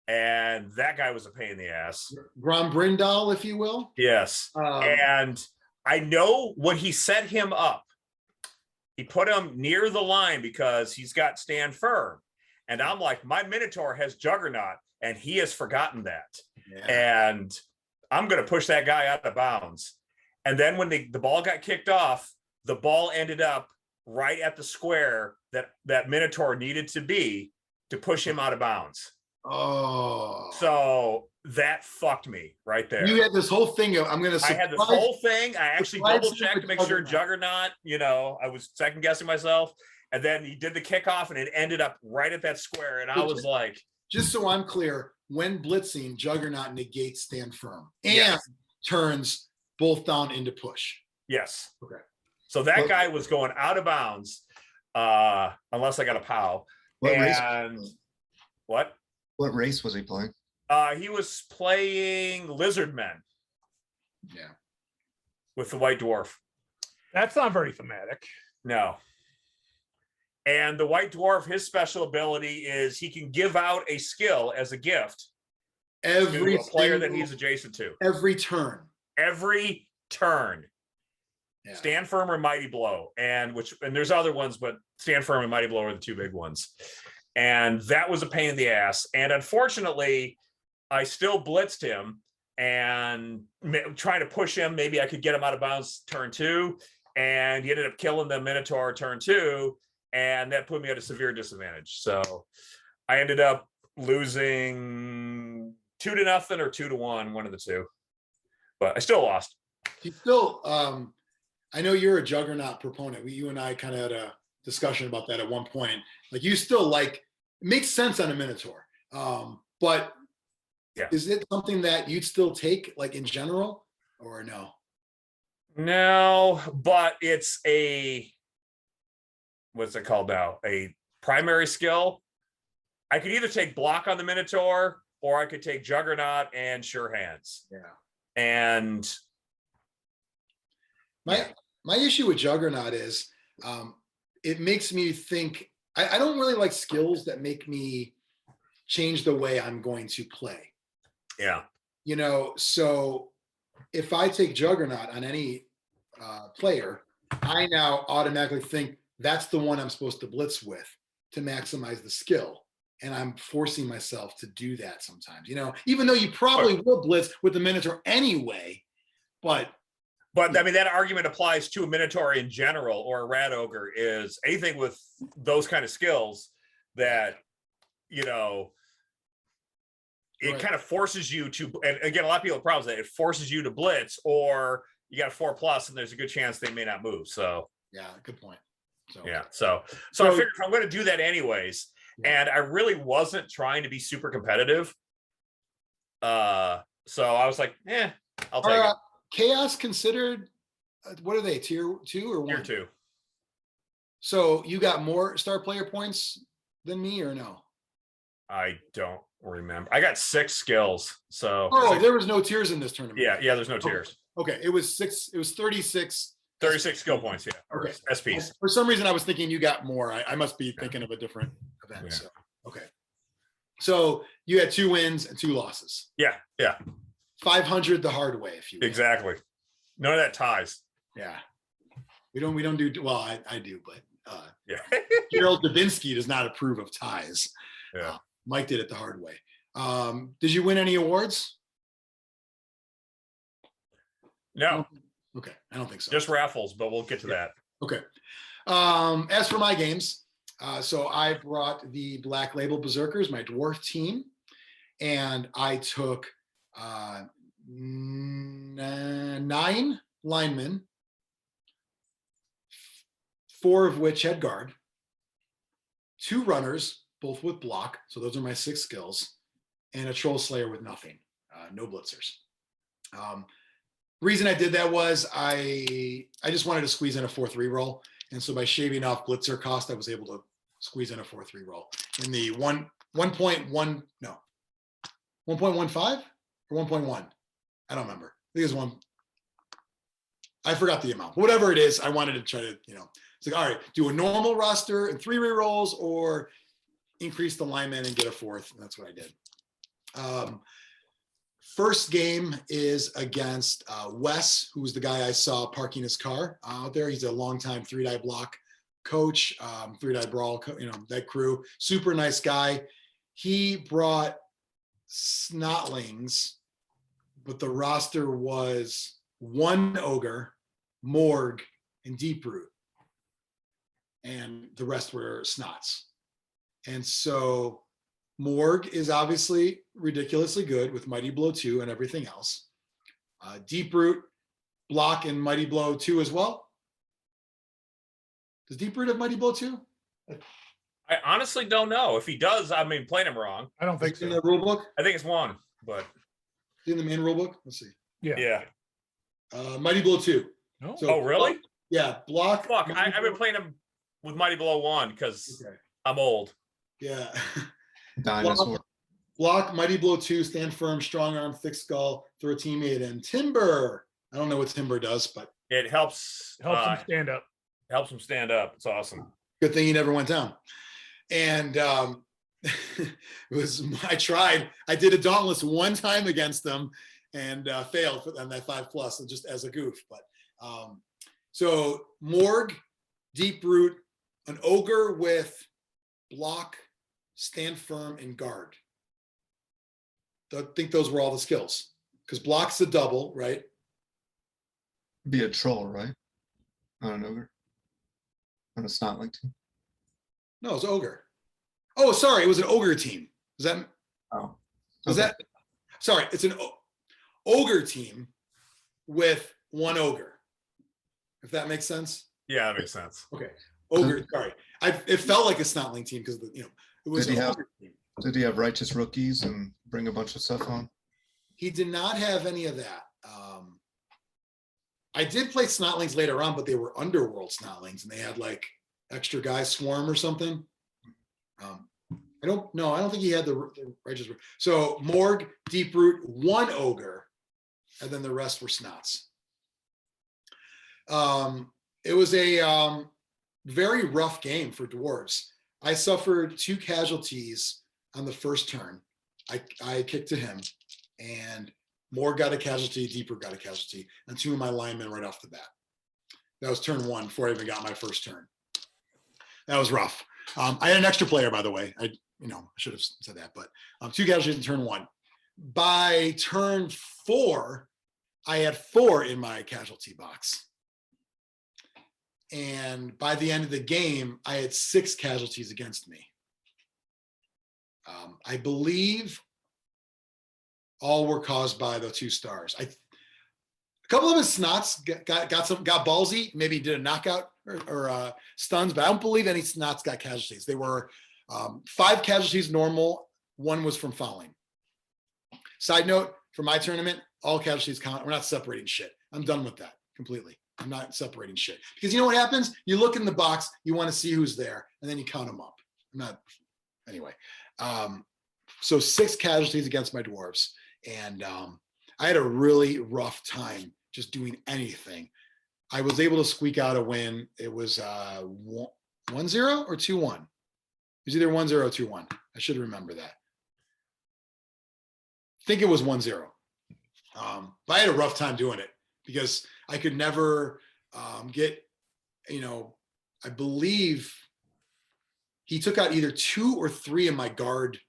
and that guy was a pain in the ass. Grom Brindal, if you will. Yes. And I know when he set him up, he put him near the line because he's got stand firm. And I'm like, my Minotaur has Juggernaut, and he has forgotten that. Yeah. And I'm going to push that guy out of bounds. And then when the ball got kicked off, the ball ended up right at the square that Minotaur needed to be to push him out of bounds. Oh. So that fucked me right there. You had this whole thing of, I'm going to I had this whole thing. I actually double checked to make sure Juggernaut, I was second guessing myself. And then he did the kickoff and it ended up right at that square. And I was like, just so I'm clear, when blitzing, Juggernaut negates stand firm and Yes. turns both down into push. yes. Okay. So that guy was going out of bounds, unless I got a POW. And what? What race was he playing? He was playing Lizard Men Yeah. with the White Dwarf. That's not very thematic. No. And the White Dwarf, his special ability is he can give out a skill as a gift to a player that he's adjacent to. Every turn. Every turn. Yeah. Stand Firm or Mighty Blow. And there's other ones, but Stand Firm and Mighty Blow are the two big ones. And that was a pain in the ass. And unfortunately, I still blitzed him and trying to push him. Maybe I could get him out of bounds turn 2. And he ended up killing the Minotaur turn 2. And that put me at a severe disadvantage. So I ended up losing 2-0 or 2-1, one of the two. But I still lost. You still, I know you're a Juggernaut proponent. You and I kind of had a discussion about that at one point. Like you still it makes sense on a Minotaur. But yeah. Is it something that you'd still take like in general or no? No, but it's what's it called now? A primary skill. I could either take block on the Minotaur or I could take Juggernaut and Sure Hands. Yeah. And my issue with Juggernaut is it makes me think I don't really like skills that make me change the way I'm going to play. Yeah. So if I take Juggernaut on any player, I now automatically think that's the one I'm supposed to blitz with to maximize the skill. And I'm forcing myself to do that sometimes, even though you probably will blitz with the Minotaur anyway, but I mean, that argument applies to a Minotaur in general or a Rat Ogre is anything with those kind of skills that, it Right. kind of forces you to, and again, a lot of people have problems with that. It forces you to blitz or you got a 4+ and there's a good chance they may not move. So yeah, good point. So yeah. So I figured if I'm going to do that anyways, and I really wasn't trying to be super competitive. So I was like, I'll take it. Chaos considered, what are they, tier 2 or 1? Tier 2. So you got more star player points than me or no? I don't remember. I got 6 skills. So there was no tiers in this tournament. Yeah, there's no tiers. Okay, it was 36. 36 skill points, yeah. Okay. SPs. For some reason, I was thinking you got more. I must be thinking of a different event. Yeah. So, okay. So you had 2 wins and 2 losses. Yeah. 500 the hard way, if you will. Exactly. None of that ties. Yeah. We don't do, well, I do, but Yeah. Gerald Dubinsky does not approve of ties. Yeah. Mike did it the hard way. Did you win any awards? No, Okay, I don't think so. just raffles, but we'll get to that. Okay. As for my games, so I brought the Black Label Berserkers, my dwarf team, and I took 9 linemen, 4 of which had guard, 2 runners, both with block. So those are my 6 skills, and a troll slayer with nothing, no blitzers. Reason I did that was I just wanted to squeeze in a 4-3 roll. And so by shaving off blitzer cost, I was able to squeeze in a 4-3 roll in the 1.15 or 1.1. I don't remember. I think it was 1. I forgot the amount. Whatever it is, I wanted to try to, it's like, all right, do a normal roster and 3 rerolls or increase the lineman and get a 4th. And that's what I did. First game is against Wes, who's the guy I saw parking his car out there. He's a longtime 3-die block coach, 3-die brawl, that crew. Super nice guy. He brought Snotlings, but the roster was 1 ogre, Morg, and Deep Root. And the rest were Snots. And so Morg is obviously ridiculously good with Mighty Blow 2 and everything else. Deep Root, block, and Mighty Blow 2 as well. Does Deep Root have Mighty Blow 2? I honestly don't know. If he does, I mean, playing him wrong. I don't think In so. the rule book? I think it's 1, but In the main rule book? Let's see. Yeah. Mighty Blow 2. No. So- oh, really? Yeah, block. Fuck, Mighty I've been Blow- playing him with Mighty Blow 1 because Okay. I'm old. Yeah. Dinosaur. Block, Mighty Blow 2, stand firm, strong arm, thick skull, throw a teammate in. Timber. I don't know what Timber does, but It helps Helps him stand up. helps him stand up. It's awesome. good thing he never went down. And it was, I did a dauntless 1 time against them and failed on that 5+, just as a goof. But so Morg, Deep Root, an ogre with block, stand firm, and guard. I think those were all the skills because block's a double, right? Be a troll, right? Not an ogre. On a snotling team. No, it's ogre. Oh, sorry, it was an ogre team. Is that? Oh. Was Okay. that? Sorry, it's an ogre team with 1 ogre. If that makes sense. Yeah, that makes sense. Okay, ogre. Sorry, it felt like a snotling team because it was Did he an have- ogre team. Did he have righteous rookies and bring a bunch of stuff on? He did not have any of that. I did play Snotlings later on, but they were Underworld Snotlings, and they had like extra guys swarm or something. I don't know. I don't think he had the righteous. So Morg, Deep Root, 1 ogre, and then the rest were Snots. It was a very rough game for dwarves. I suffered 2 casualties on the first turn. I kicked to him, and Morg got a casualty, Deep Root got a casualty, and 2 of my linemen right off the bat. That was turn 1 before I even got my first turn. That was rough. I had an extra player, by the way. I should have said that, but 2 casualties in turn 1. By turn 4, I had 4 in my casualty box. And by the end of the game, I had 6 casualties against me. I believe all were caused by the 2 stars. A couple of his Snots got ballsy, maybe did a knockout or stuns, but I don't believe any Snots got casualties. They were 5 casualties normal, 1 was from fouling. Side note, for my tournament, all casualties count. We're not separating shit. I'm done with that completely. I'm not separating shit. Because you know what happens? You look in the box, you want to see who's there, and then you count them up. Anyway. So 6 casualties against my dwarves. And I had a really rough time just doing anything. I was able to squeak out a win. It was 1-0 or 2-1. It was either 1-0 or 2-1. I should remember that. I think it was 1-0. But I had a rough time doing it because I could never get, I believe he took out either 2 or 3 of my guard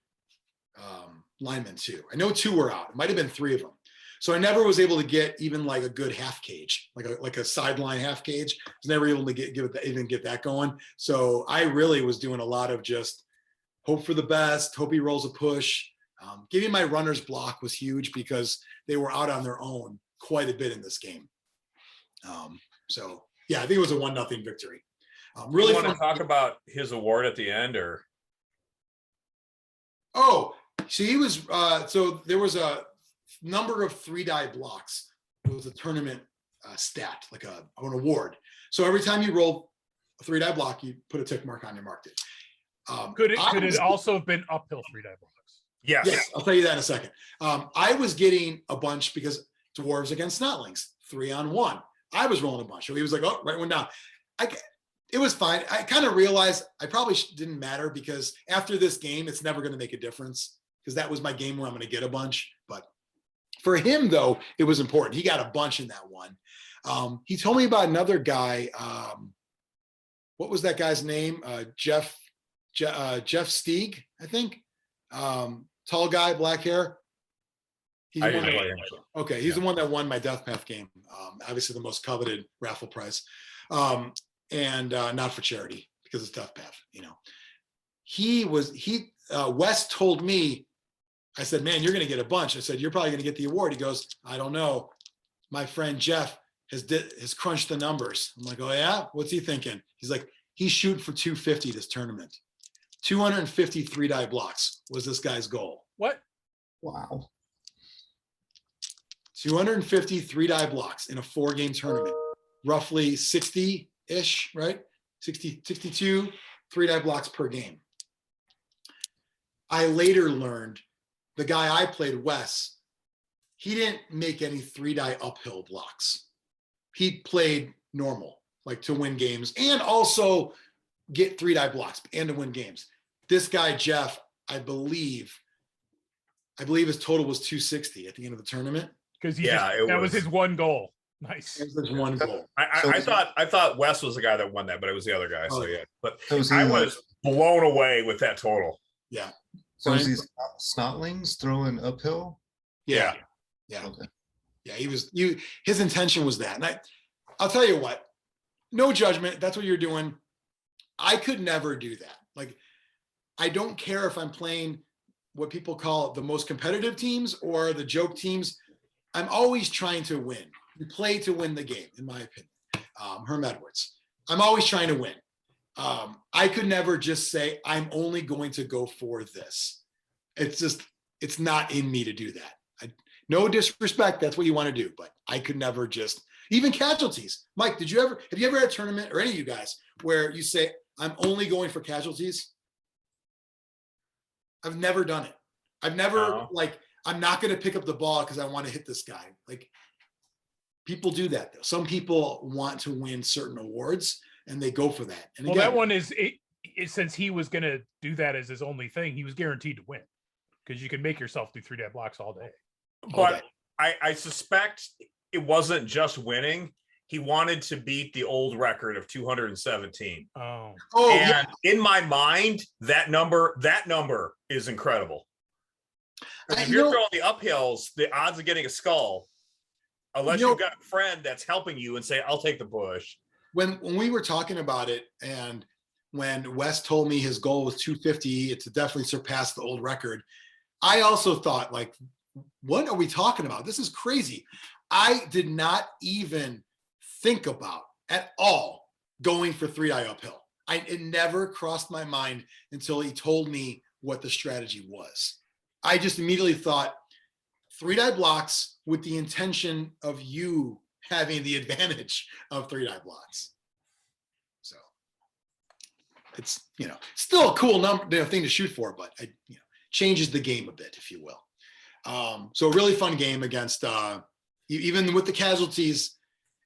linemen too. I know 2 were out. It might have been 3 of them. So I never was able to get even like a good half cage, like a sideline half cage. I was never able to get that going. So I really was doing a lot of just hope for the best, hope he rolls a push. Giving my runners block was huge because they were out on their own quite a bit in this game. So yeah, I think it was a 1-0 victory. Really want fun. to talk about his award at the end, or? Oh, so he was, so there was a number of 3-die blocks. It was a tournament stat, like an award. So every time you roll a 3-die block, you put a tick mark on, you marked it. Could it also have been uphill 3-die blocks? Yes. I'll tell you that in a second. I was getting a bunch because dwarves against snotlings, 3-on-1. I was rolling a bunch. So he was like, oh, right one down. It was fine. I kind of realized I probably didn't matter because after this game, it's never going to make a difference because that was my game where I'm going to get a bunch. But for him, though, it was important. He got a bunch in that one. He told me about another guy. What was that guy's name? Jeff Steeg, I think. Tall guy, black hair. He's he's the one that won my Death Path game. Obviously the most coveted raffle prize. And not for charity because it's Death Path, you know. Wes told me, I said, man, you're going to get a bunch. I said, you're probably going to get the award. He goes, I don't know. My friend Jeff has crunched the numbers. I'm like, oh yeah? What's he thinking? He's like, he's shooting for 250 this tournament. 250 3-die blocks was this guy's goal. What? Wow. 250 3-die blocks in a 4-game tournament. Roughly 60-ish, right? 62 3-die blocks per game. I later learned the guy I played, Wes, he didn't make any 3-die uphill blocks. He played normal, like to win games and also get 3-die blocks and to win games. This guy, Jeff, I believe his total was 260 at the end of the tournament. Because that was his one goal. Nice. It was one goal. I thought Wes was the guy that won that, but it was the other guy. Oh, So yeah, but So I was blown away with that total. Yeah. So is these snotlings throwing uphill? Yeah. Okay. Yeah, his intention was that. And I'll tell you what, no judgment. That's what you're doing. I could never do that. Like, I don't care if I'm playing what people call the most competitive teams or the joke teams. I'm always trying to win. You play to win the game, in my opinion. Herm Edwards. I'm always trying to win. I could never just say, I'm only going to go for this. It's not in me to do that. No disrespect, that's what you want to do, but I could never just, even casualties. Mike, have you ever had a tournament, or any of you guys, where you say, I'm only going for casualties? I've never done it. I've never, I'm not going to pick up the ball because I want to hit this guy. Like, people do that though. Some people want to win certain awards and they go for that. And again, that one is since he was going to do that as his only thing, he was guaranteed to win because you can make yourself do 3-day blocks all day. But I suspect it wasn't just winning. He wanted to beat the old record of 217. Oh, and in my mind, that number is incredible. If you're throwing the uphills, the odds of getting a skull, unless you've got a friend that's helping you and say, I'll take the push. When we were talking about it, and when Wes told me his goal was 250, it's definitely surpassed the old record. I also thought, like, what are we talking about? This is crazy. I did not even think about at all going for 3-die uphill. It never crossed my mind until he told me what the strategy was. I just immediately thought 3-die blocks with the intention of you having the advantage of 3-die blocks. So it's, still a cool thing to shoot for, but it changes the game a bit, if you will. So a really fun game against, even with the casualties.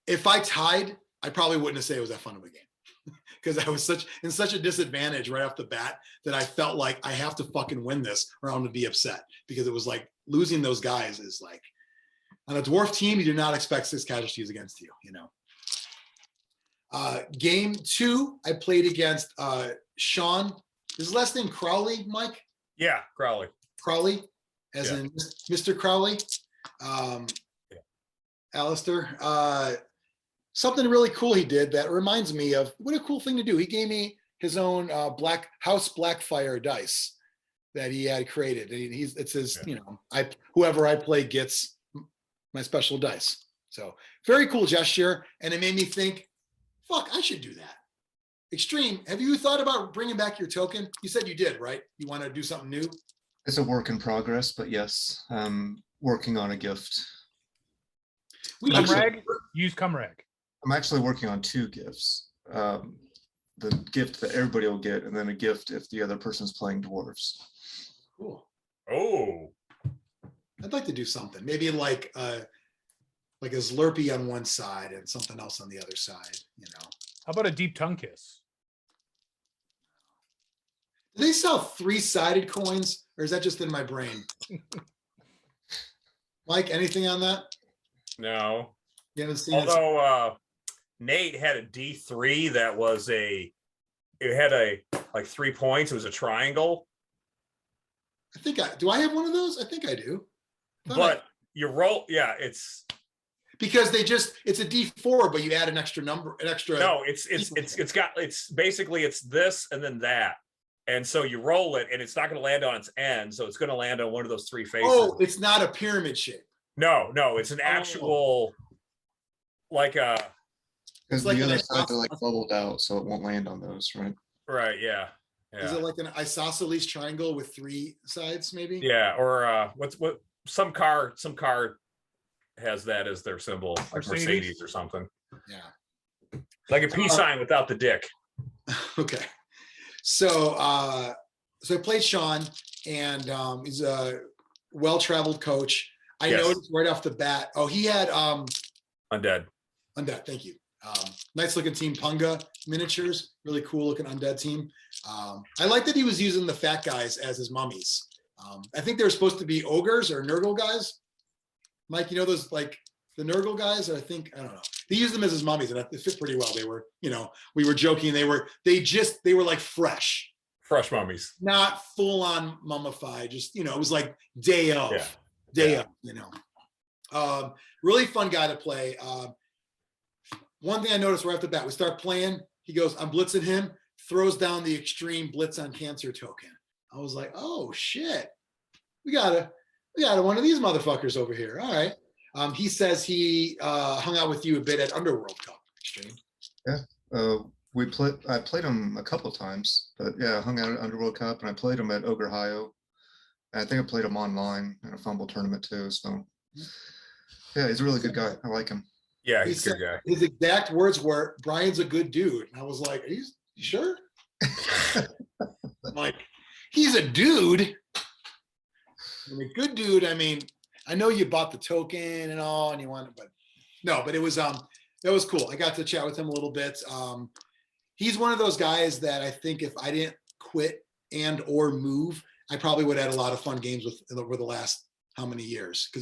If I tied, I probably wouldn't have said it was that fun of a game because I was in such a disadvantage right off the bat that I felt like I have to fucking win this or I'm going to be upset, because it was like losing those guys is like, on a dwarf team, you do not expect 6 casualties against you, Game 2, I played against Sean. Is his last name Crowley, Mike? Yeah, Crowley. Crowley, as in Mr. Crowley. Alistair. Something really cool he did that reminds me of what a cool thing to do. He gave me his own Blackfire dice that he had created. And it says, whoever I play gets my special dice. So very cool gesture. And it made me think, fuck, I should do that. Xtreme, have you thought about bringing back your token? You said you did, right? You want to do something new? It's a work in progress, but yes, I'm working on a gift. Cumrag? Use Cumrag. I'm actually working on 2 gifts. The gift that everybody will get, and then a gift if the other person's playing dwarves. Cool. Oh. I'd like to do something. Maybe like a Zlurpee on one side and something else on the other side, How about a deep tongue kiss? Do they sell 3-sided coins, or is that just in my brain? Mike, anything on that? No. You haven't seen it? Although Nate had a D3 that was it had like 3 points. It was a triangle. Do I have one of those? I think I do. But you roll, yeah, it's because it's a D4, but you add an extra number, No, it's basically it's this and then that. And so you roll it and it's not going to land on its end. So it's going to land on one of those 3 faces. Oh, it's not a pyramid shape. No, it's an actual like a. Because the other sides are like bubbled out, so it won't land on those, right? Right, yeah. Is it like an isosceles triangle with 3 sides, maybe? Yeah, or what some car has that as their symbol, like Mercedes or something. Yeah. Like a peace sign without the dick. Okay. So I played Sean, and he's a well-traveled coach. I noticed right off the bat. Oh, he had Undead. Thank you. Nice looking team, Punga miniatures. Really cool looking undead team. I like that he was using the fat guys as his mummies. I think they were supposed to be ogres or Nurgle guys. Mike, those like the Nurgle guys? I don't know. He used them as his mummies, and it fit pretty well. They were, we were joking. They were like fresh mummies, not full on mummified. Just it was like day of, really fun guy to play. One thing I noticed right off the bat, we start playing. He goes, "I'm blitzing him." Throws down the Xtreme Blitz on Cancer token. I was like, "Oh shit, we got one of these motherfuckers over here." All right. He says he hung out with you a bit at Underworld Cup, Xtreme. Yeah, I played him a couple of times, but yeah, I hung out at Underworld Cup, and I played him at Ogre Hio. I think I played him online in a Fumble tournament too. So yeah, he's a really good guy. I like him. Yeah, he's a good guy. His exact words were, "Brian's a good dude." And I was like, "Are you sure?" I'm like, he's a dude. I mean, good dude. I mean, I know you bought the token and all, and you want it, but it was that was cool. I got to chat with him a little bit. He's one of those guys that I think if I didn't quit and or move, I probably would have had a lot of fun games with over the last how many years? Because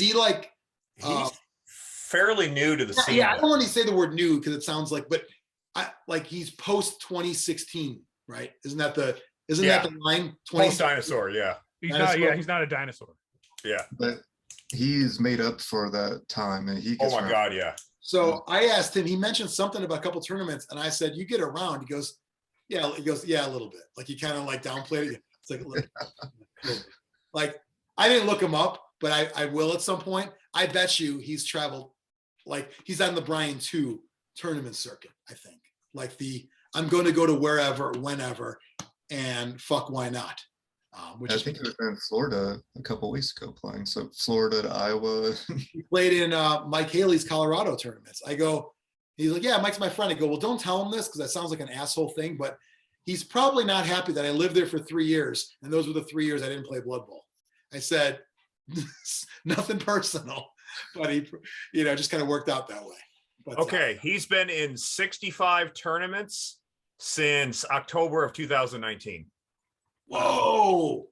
he like he's fairly new to the scene. Yeah, I don't want to say the word new because it sounds like, but he's post 2016, right? Isn't that the line? Post dinosaur, yeah. He's not a dinosaur. Yeah. But he's made up for that time, and he gets around. God, yeah. So I asked him, he mentioned something about a couple tournaments, and I said, "You get around." He goes, "Yeah." He goes, "Yeah, a little bit." Like he kind of like downplayed it. It's like a little bit. Like I didn't look him up, but I will at some point. I bet you he's traveled, like he's on the Brian 2 tournament circuit, I think. Like I'm going to go to wherever, whenever, and fuck, why not? I think he was in Florida a couple of weeks ago playing. So Florida to Iowa. He played in Mike Haley's Colorado tournaments. He's like, "Yeah, Mike's my friend." I go, "Well, don't tell him this because that sounds like an asshole thing, but he's probably not happy that I lived there for 3 years. And those were the 3 years I didn't play Blood Bowl." I said, nothing personal, but he, just kind of worked out that way. But, okay. He's been in 65 tournaments since October of 2019. Whoa.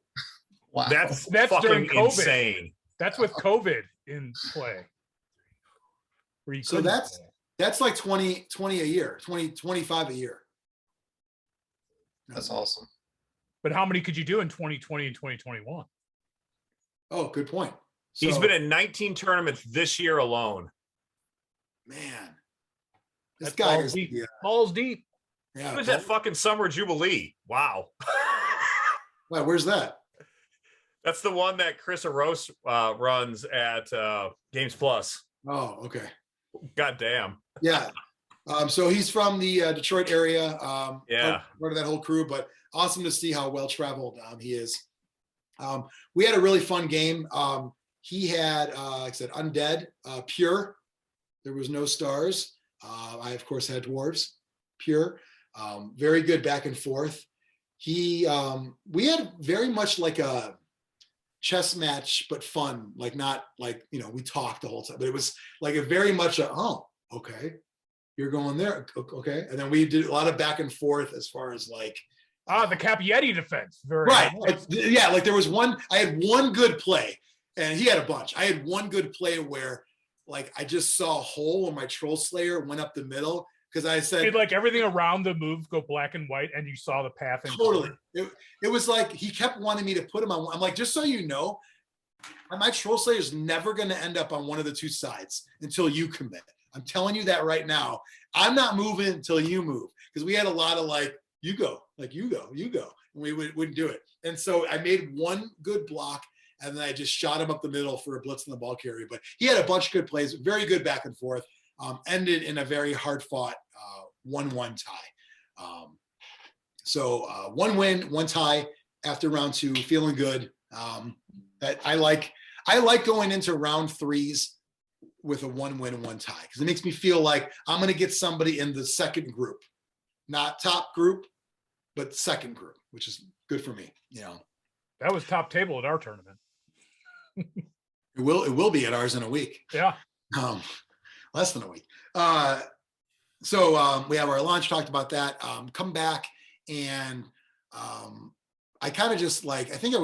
Wow. That's during fucking COVID. insane. That's with COVID in play. So that's like 20 a year, 25 a year. That's awesome. But how many could you do in 2020 and 2021? Oh, good point. He's So, been in 19 tournaments this year alone. man, this That's guy balls is deep. yeah, Balls deep. yeah. He was at fucking Summer Jubilee. Wow. Wow, where's that? That's the one that Chris Arose runs at Games Plus. Oh, okay. God damn. Yeah. So he's from the Detroit area. Yeah. Part of that whole crew, but awesome to see how well traveled he is. We had a really fun game. He had, like I said, Undead, Pure. There was no stars. I, of course, had Dwarves, Pure. Very good back and forth. We had very much like a chess match, but fun, like not like, we talked the whole time, but it was like a very much oh, okay, you're going there. Okay. And then we did a lot of back and forth as far as like, the Capietti defense. Very right. nice. Yeah. Like there was I had one good play and he had a bunch. I had one good play where like, I just saw a hole when my Troll Slayer went up the middle. Cause I said, Did like everything around the move go black and white and you saw the path in totally. color? It was like, he kept wanting me to put him on. I'm like, just so you know, my Troll Slayer is never going to end up on one of the two sides until you commit. I'm telling you that right now. I'm not moving until you move. Cause we had a lot of like, you go, like you go. And we wouldn't do it. And so I made one good block and then I just shot him up the middle for a blitz in the ball carrier. But he had a bunch of good plays, very good back and forth. Ended in a very hard fought 1-1 tie. So 1 win, 1 tie after round 2, feeling good. That I like going into round 3s with a 1 win and 1 tie because it makes me feel like I'm going to get somebody in the second group, not top group, but second group, which is good for me. That was top table at our tournament. It will be at ours in a week. Yeah. Less than a week. So we have our lunch, talked about that. Come back and I kind of just like, I think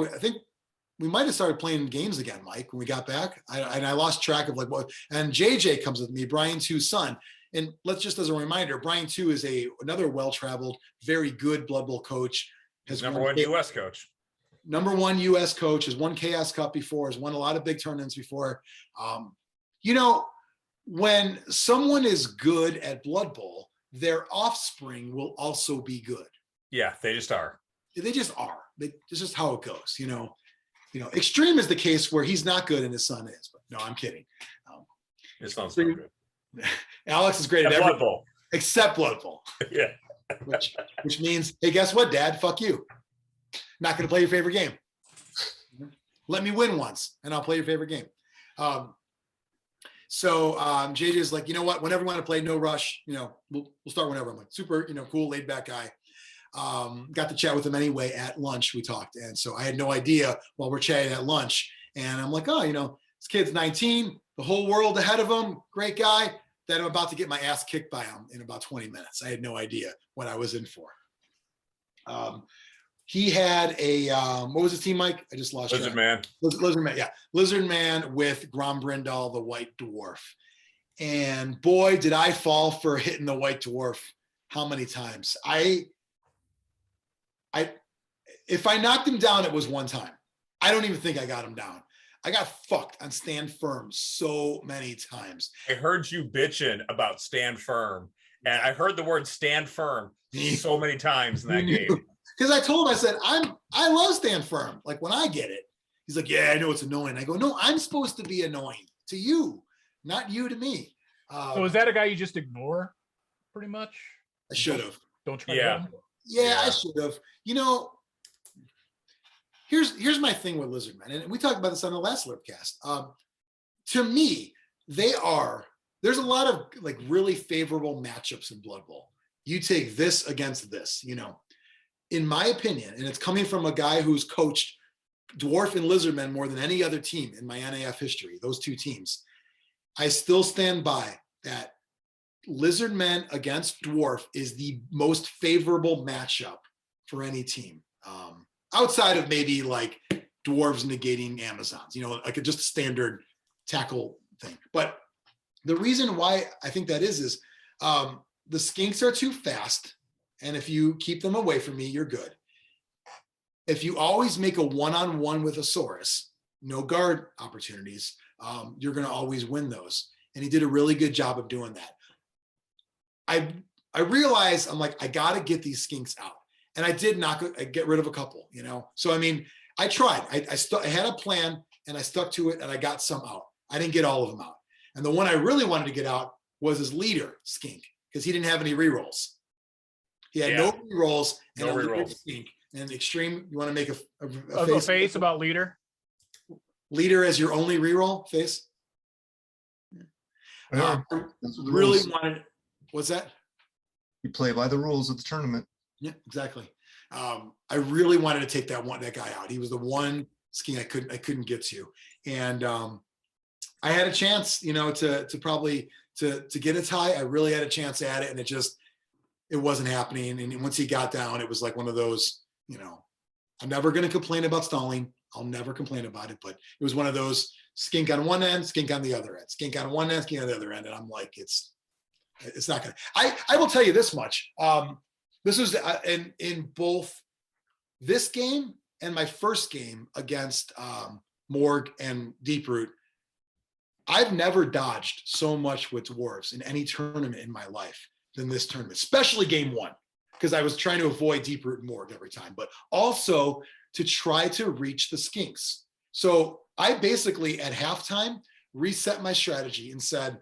we might have started playing games again, Mike, when we got back. I lost track of like what, and JJ comes with me, Brian 2's son. And let's just as a reminder, Brian 2 is another well-traveled, very good Blood Bowl coach. Has number 1 U.S. coach. Number 1 U.S. coach, has won Chaos Cup before, has won a lot of big tournaments before. When someone is good at Blood Bowl, their offspring will also be good. Yeah, they just are. They just are. It's just how it goes. Xtreme is the case where he's not good and his son is. But no, I'm kidding. It sounds so good. Alex is great at Blood everything Bowl. except Blood Bowl. Yeah. which means, hey, guess what, Dad? Fuck you. Not going to play your favorite game. Let me win once, and I'll play your favorite game. So JJ is like, you know what? Whenever you want to play, no rush. We'll start whenever. I'm like, super, cool, laid back guy. Got to chat with him anyway at lunch. We talked, and so I had no idea while we're chatting at lunch. And I'm like, this kid's 19, the whole world ahead of him, great guy. That I'm about to get my ass kicked by him in about 20 minutes. I had no idea what I was in for. He had what was his team, Mike? I just lost Lizard track. Man. Lizard Man, yeah. Lizard Man with Grom Brindle, the White Dwarf. And boy, did I fall for hitting the White Dwarf. How many times? If I knocked him down, it was one time. I don't even think I got him down. I got fucked on Stand Firm so many times. I heard you bitching about Stand Firm, and I heard the word Stand Firm so many times in that game. Because I told him, I said, I love Stand Firm. Like when I get it, he's like, yeah, I know it's annoying. I go, no, I'm supposed to be annoying to you, not you to me. So is that a guy you just ignore pretty much? I should have. Don't try Yeah. to hit him? Yeah, I should have. Here's my thing with Lizard Man, and we talked about this on the last Zlurpcast. To me, there's a lot of like really favorable matchups in Blood Bowl. You take this against this, in my opinion, and it's coming from a guy who's coached Dwarf and Lizardmen more than any other team in my NAF history, those two teams. I still stand by that Lizardmen against Dwarf is the most favorable matchup for any team. Outside of maybe like Dwarves negating Amazons, like just a standard tackle thing. But the reason why I think that is the skinks are too fast. And if you keep them away from me, you're good. If you always make a one-on-one with a Saurus, no guard opportunities, you're going to always win those. And he did a really good job of doing that. I realized, I'm like, I got to get these skinks out. And I did get rid of a couple, you know? So, I mean, I tried. I had a plan and I stuck to it and I got some out. I didn't get all of them out. And the one I really wanted to get out was his leader skink, because he didn't have any rerolls. He had no rerolls and No a leader rerolls. skink. And Xtreme, you want to make A face about leader. leader as your only reroll face? Whatever. That's what the Really rules. wanted, what's that? You play by the rules of the tournament. Yeah, exactly. I really wanted to take that guy out. He was the one skiing I couldn't get to. And I had a chance, you know, to probably to get a tie. I really had a chance at it, and it wasn't happening. And once he got down, it was like one of those, you know, I'm never going to complain about stalling. I'll never complain about it, but it was one of those skink on one end, skink on the other end, skink on one end, skink on the other end. And I'm like, it's not going to, I will tell you this much. This was in both this game and my first game against Morg and Deeproot. I've never dodged so much with dwarves in any tournament in my life than this tournament, especially game one, because I was trying to avoid Deeproot and Morg every time, but also to try to reach the skinks. So I basically at halftime reset my strategy and said,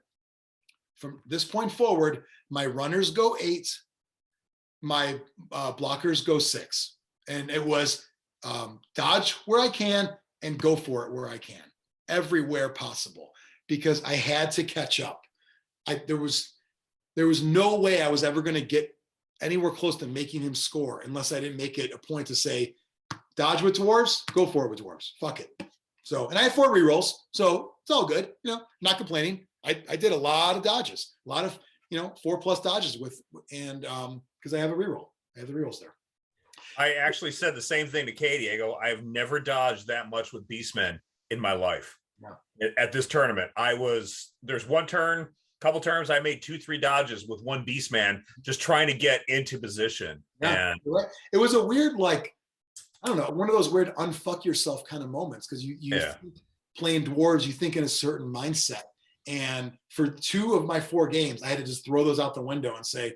from this point forward, my runners go 8, my blockers go 6. And it was dodge where I can and go for it where I can, everywhere possible, because I had to catch up. There was no way I was ever going to get anywhere close to making him score unless I didn't make it a point to say, dodge with dwarves, go for it with dwarves. Fuck it. So, and I had 4 rerolls, so it's all good. You know, not complaining. I did a lot of dodges, a lot of, you know, 4+ dodges and because I have a reroll. I have the rerolls there. I actually said the same thing to Katie. I go, I've never dodged that much with Beastmen in my life. Yeah. At this tournament, there's one turn, couple turns, I made 2-3 dodges with one Beastman, just trying to get into position. Yeah, And you're right. It was a weird, like, I don't know, one of those weird unfuck yourself kind of moments, because you think playing dwarves, you think in a certain mindset. And for 2 of my 4 games, I had to just throw those out the window and say,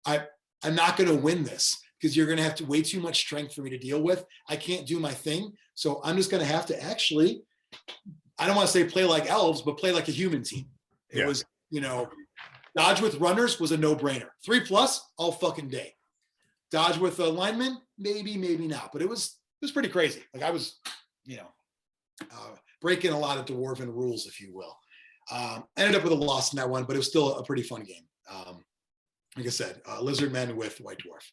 I'm not going to win this, because you're going to have to way too much strength for me to deal with. I can't do my thing. So I'm just going to have to actually, I don't want to say play like elves, but play like a human team. It was, you know, dodge with runners was a no-brainer. 3+ all fucking day. Dodge with a lineman, maybe not, but it was pretty crazy. Like I was, you know, breaking a lot of dwarven rules, if you will. Ended up with a loss in that one, but it was still a pretty fun game. Like I said, Lizardmen with White Dwarf.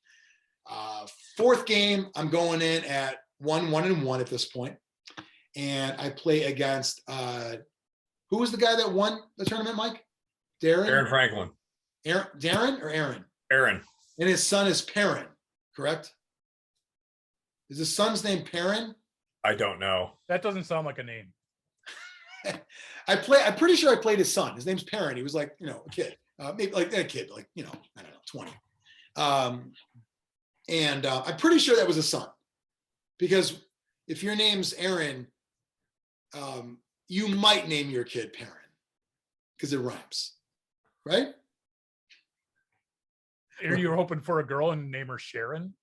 4th game, I'm going in at 1-1-1 at this point, and I play against who was the guy that won the tournament, Mike? Aaron Franklin. Darren or Aaron? Aaron. And his son is Perrin, correct? Is his son's name Perrin? I don't know. That doesn't sound like a name. I'm pretty sure I played his son. His name's Perrin. He was like, you know, a kid, maybe like a kid, like, you know, I don't know, 20. And I'm pretty sure that was his son, because if your name's Aaron, you might name your kid Perrin because it rhymes, right? You were hoping for a girl and name her Sharon?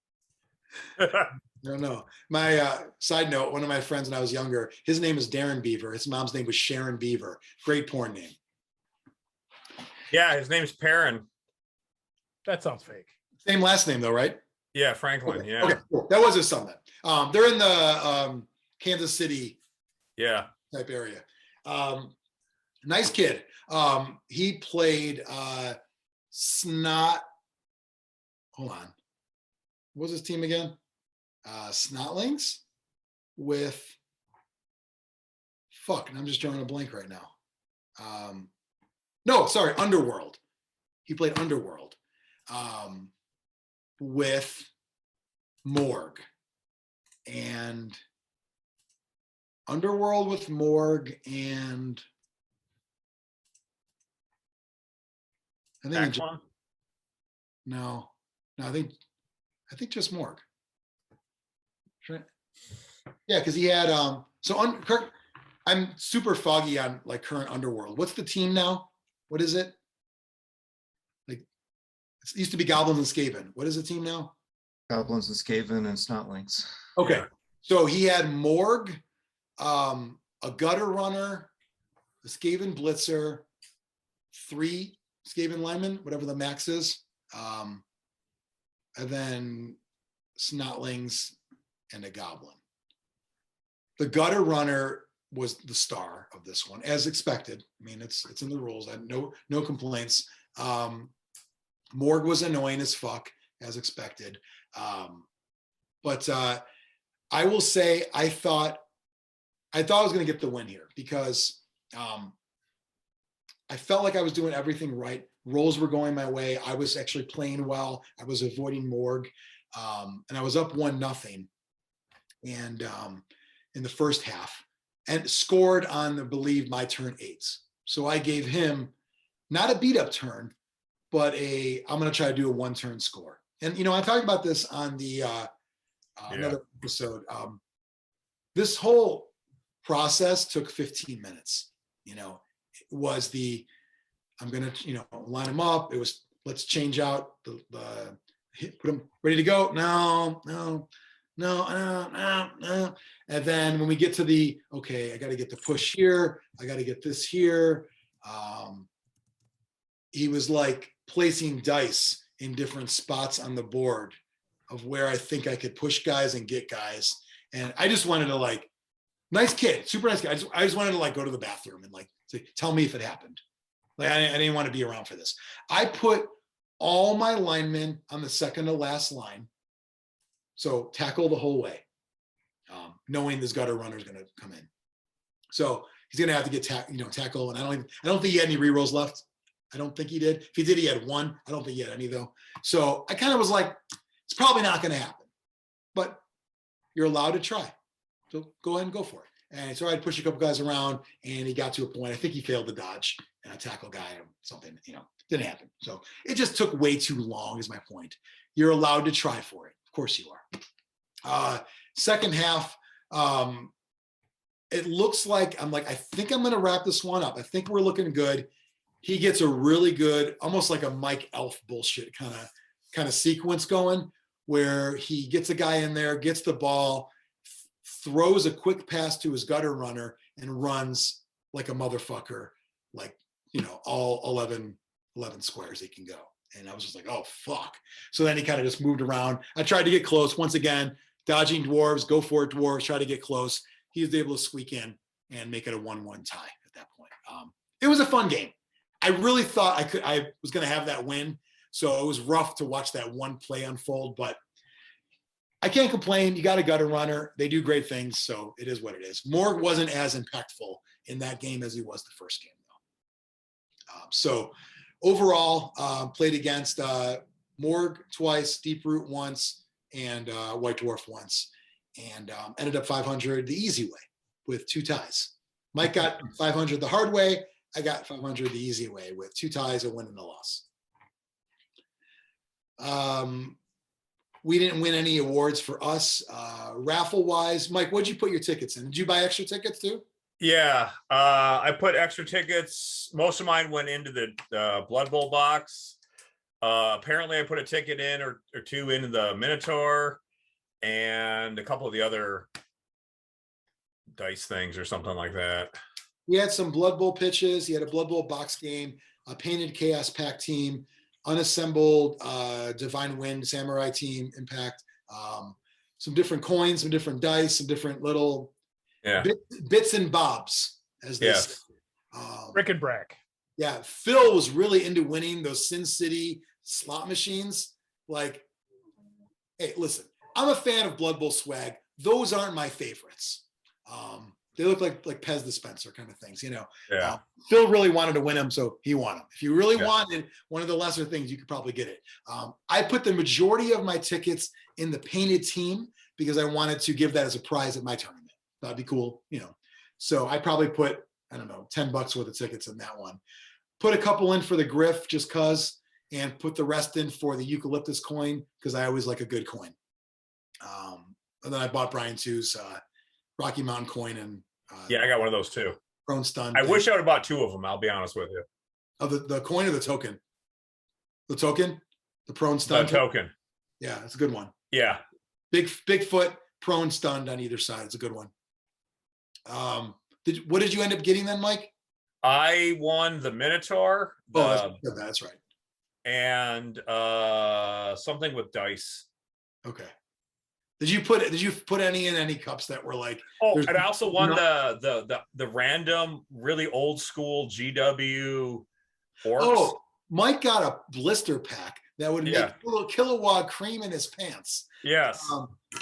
No. My side note, one of my friends when I was younger, his name is Darren Beaver. His mom's name was Sharon Beaver. Great porn name. Yeah, his name's Perrin. That sounds fake. Same last name though, right? Yeah, Franklin. Okay. Yeah. Okay, cool. That was his son then. They're in the Kansas City Yeah. type area. Nice kid. He played Snot. Hold on. What was his team again? Snotlings with and I'm just drawing a blank right now. No, sorry, Underworld. He played Underworld with Morg. And Underworld with Morg and I think no, I think just Morg. Yeah, because he had I'm super foggy on like current Underworld. What's the team now? What is it? Like it used to be Goblins and Skaven. What is the team now? Goblins and Skaven and Snotlings. Okay. Yeah. So he had Morg, a gutter runner, a Skaven blitzer, 3 Skaven linemen, whatever the max is. And then Snotlings and a goblin. The gutter runner was the star of this one, as expected. I mean, it's in the rules. I had no complaints. Morg was annoying as fuck, as expected. But I will say I thought I was going to get the win here because I felt like I was doing everything right. Rolls were going my way. I was actually playing well. I was avoiding Morg, and I was up 1-0, and in the first half, and scored on the believe my turn 8s. So I gave him not a beat up turn, but I'm going to try to do a 1-turn score. And I talked about this on the another episode. This whole process took 15 minutes. It was I'm going to line them up. It was let's change out the put them ready to go. No. And then when we get to okay, I got to get the push here. I got to get this here. He was like placing dice in different spots on the board of where I think I could push guys and get guys. And I just wanted to nice kid, super nice kid. I just wanted to go to the bathroom and say, tell me if it happened. I didn't want to be around for this. I put all my linemen on the second to last line. So tackle the whole way, knowing this gutter runner is going to come in. So he's going to have to get tackle. And I don't think he had any rerolls left. I don't think he did. If he did, he had 1. I don't think he had any though. So I kind of was like, it's probably not going to happen, but you're allowed to try. So go ahead and go for it. And so I'd push a couple guys around, and he got to a point. I think he failed to dodge and a tackle guy or something. Didn't happen. So it just took way too long. Is my point. You're allowed to try for it. Of course you are. Second half, it looks like I think I'm going to wrap this one up. I think we're looking good. He gets a really good, almost like a Mike Elf bullshit kind of sequence going, where he gets a guy in there, gets the ball, throws a quick pass to his gutter runner, and runs like a motherfucker, all 11 squares he can go. And I was just like, oh, fuck. So then he kind of just moved around. I tried to get close once again, dodging dwarves, go for it, dwarves, try to get close. He was able to squeak in and make it a 1-1 tie at that point. It was a fun game. I really thought I was going to have that win. So it was rough to watch that one play unfold, but I can't complain. You got a gutter runner. They do great things. So it is what it is. Morg wasn't as impactful in that game as he was the first game though. So overall, played against Morg twice, Deep Root once, and White Dwarf once, and ended up 500 the easy way with 2 ties. Mike got 500 the hard way. I got 500 the easy way with 2 ties, a win and a loss. We didn't win any awards for us. Raffle wise, Mike, what'd you put your tickets in? Did you buy extra tickets too? Yeah, I put extra tickets. Most of mine went into the Blood Bowl box. Apparently I put a ticket in or 2 into the Minotaur and a couple of the other dice things or something like that. We had some Blood Bowl pitches. He had a Blood Bowl box game, a painted Chaos Pack team, unassembled Divine Wind Samurai team impact, some different coins, some different dice, some different little bits and bobs, as they say. Brick and brack. Yeah, Phil was really into winning those Sin City slot machines. Hey, listen, I'm a fan of Blood Bowl swag. Those aren't my favorites. They look like Pez dispenser kind of things, Yeah. Phil really wanted to win them, so he won them. If you really wanted one of the lesser things, you could probably get it. I put the majority of my tickets in the painted team because I wanted to give that as a prize at my tournament. That'd be cool, So I probably put, I don't know, $10 worth of tickets in that one. Put a couple in for the Griff just cause, and put the rest in for the eucalyptus coin because I always like a good coin. And then I bought Brian Two's Rocky Mountain coin and Yeah, I got one of those too. Prone stun. I wish I would have bought 2 of them. I'll be honest with you. Oh, the coin or the token? The token? The prone stun? The token. Yeah, that's a good one. Yeah. Bigfoot, prone stunned on either side. It's a good one. What did you end up getting then, Mike? I won the Minotaur. That's right. And something with dice. Okay. Did you put any in any cups that were like? Oh, and I also won the random, really old school GW orcs. Oh, Mike got a blister pack that would make a little Kilowog cream in his pants. Yes.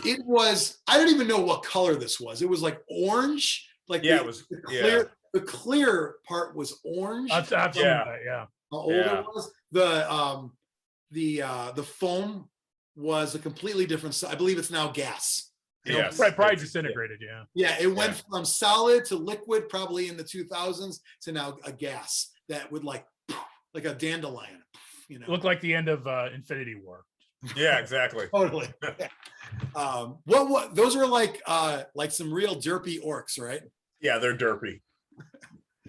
It was, I don't even know what color this was. It was like orange. Like it was clear. The clear part was orange. I've seen that, yeah. How old it was. The foam was a completely different. I believe it's now gas. Yes. Right, probably disintegrated. Yeah. Yeah, it went from solid to liquid, probably in the 2000s, to now a gas that would like a dandelion. You know, It looked like the end of Infinity War. Yeah, exactly. Totally. What those were like some real derpy orcs, right? Yeah, they're derpy.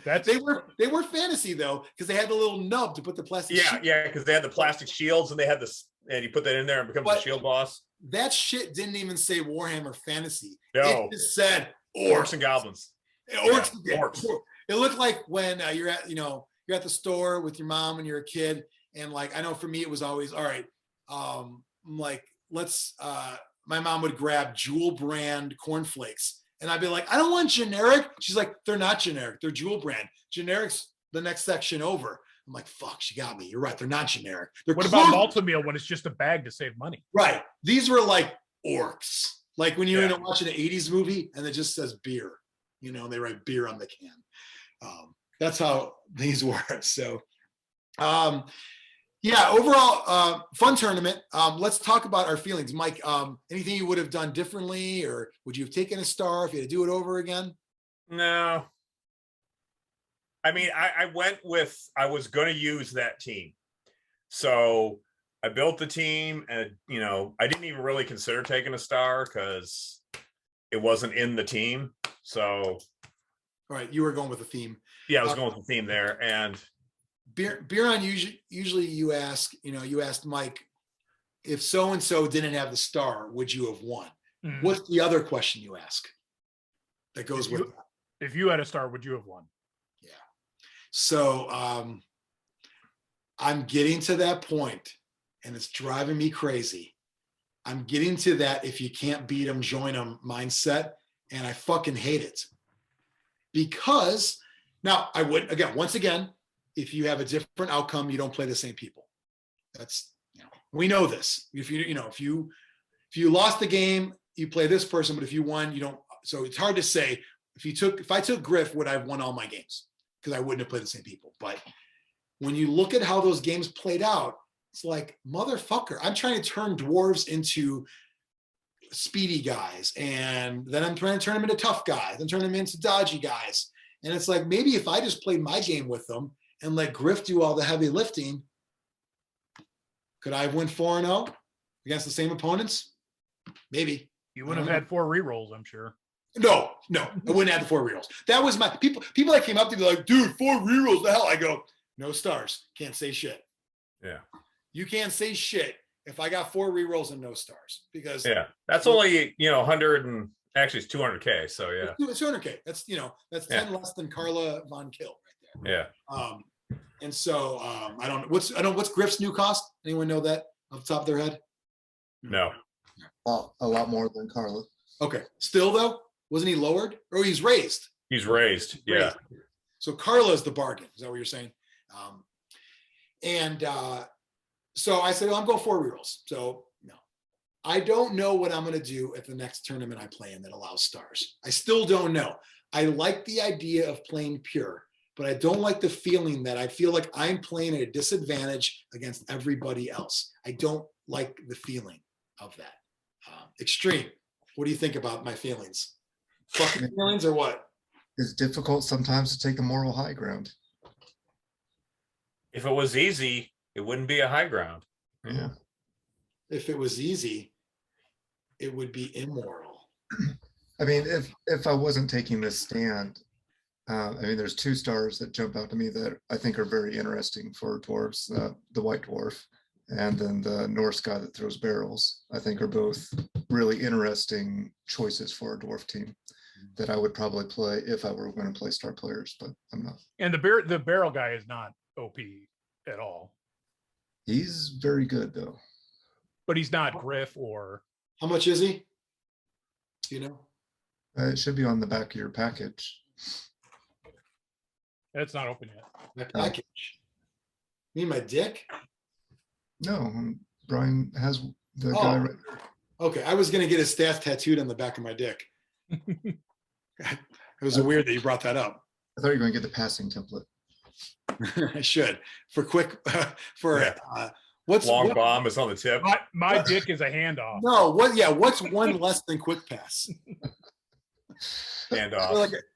They were fantasy though, because they had the little nub to put the plastic. Yeah, because they had the plastic shields, and they had this, and you put that in there and becomes a shield boss. That shit didn't even say Warhammer Fantasy. No, it just said orcs and goblins. Orcs. Yeah, orcs. It looked like when you're at the store with your mom when you're a kid, and like I know for me it was always all right. Like let's. My mom would grab Jewel brand cornflakes. And I'd be like, I don't want generic. She's like, they're not generic. They're Jewel brand. Generic's the next section over. I'm like, fuck, she got me. You're right. They're not generic. What about Multimeal when it's just a bag to save money? Right. These were like orcs. Like when you're watching an 80s movie and it just says beer, they write beer on the can. That's how these were. So, overall, fun tournament. Let's talk about our feelings. Mike, anything you would have done differently, or would you have taken a star if you had to do it over again? No. I mean, I was going to use that team. So I built the team, and, I didn't even really consider taking a star because it wasn't in the team. So. All right. You were going with a theme. Yeah, I was going with the theme there. And Biran, usually you asked Mike, if so-and-so didn't have the star, would you have won? Mm-hmm. What's the other question you ask that goes with that? If you had a star, would you have won? Yeah. So I'm getting to that point, and it's driving me crazy. I'm getting to that if you can't beat them, join them mindset, and I fucking hate it. Because now I would, once again, if you have a different outcome, you don't play the same people. That's, we know this. If you lost the game, you play this person, but if you won, you don't. So it's hard to say if I took Griff, would I have won all my games? Because I wouldn't have played the same people. But when you look at how those games played out, it's like, motherfucker, I'm trying to turn dwarves into speedy guys. And then I'm trying to turn them into tough guys and turn them into dodgy guys. And it's like, maybe if I just played my game with them and let Griff do all the heavy lifting, could I win 4-0 against the same opponents? Maybe. You wouldn't have had 4 rerolls, I'm sure. No, I wouldn't have the 4 rerolls. That was my people that came up to me like, dude, 4 rerolls, the hell? I go, no stars. Can't say shit. Yeah. You can't say shit if I got 4 rerolls and no stars, because that's only 100 and actually it's 200K. So yeah, it's 200K. That's 10 less than Carla Von Kill right there. Yeah. And so I don't know what's Griff's new cost. Anyone know that off the top of their head? No. A lot more than Carla. Okay. Still though, wasn't he lowered? Or he's raised? He's raised. Yeah. So Carla's the bargain. Is that what you're saying? So I said, well, I'm going 4 rerolls. So no, I don't know what I'm going to do at the next tournament I play in that allows stars. I still don't know. I like the idea of playing pure, but I don't like the feeling that I feel like I'm playing at a disadvantage against everybody else. I don't like the feeling of that. Xtreme, what do you think about my feelings? Fucking feelings or what? It's difficult sometimes to take the moral high ground. If it was easy, it wouldn't be a high ground. Yeah. If it was easy, it would be immoral. I mean, if I wasn't taking this stand, I mean, there's 2 stars that jump out to me that I think are very interesting for dwarves. The White Dwarf and then the Norse guy that throws barrels. I think are both really interesting choices for a dwarf team that I would probably play if I were going to play star players, but I'm not. And the barrel guy is not OP at all. He's very good though. But he's not Griff or. How much is he? Do you know? It should be on the back of your package. It's not open yet. My package. You mean my dick? No, Brian has the Oh. guy right. Okay, I was gonna get his stats tattooed on the back of my dick. It was weird that you brought that up. I thought you were going to get the passing template. I should for quick for Yeah. what's Long what, bomb is on the tip. My dick is a handoff. no what yeah what's one less than quick pass? And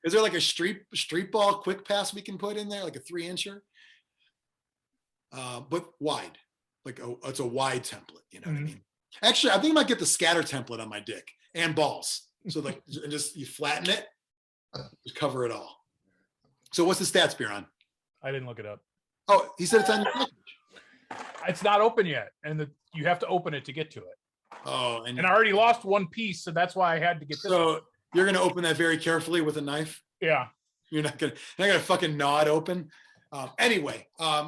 Is there like a street ball quick pass we can put in there, like a 3-incher? But wide, like it's a wide template. You know what I mean? Actually, I think I might get the scatter template on my dick and balls. So like, just you flatten it, just cover it all. So what's the stats, Biran? I didn't look it up. Oh, he said it's on your package. It's not open yet, and you have to open it to get to it. Oh, And I already lost one piece, so that's why I had to get this. so one. you're gonna open that very carefully with a knife. Yeah. You're not gonna fucking gnaw it open. Anyway,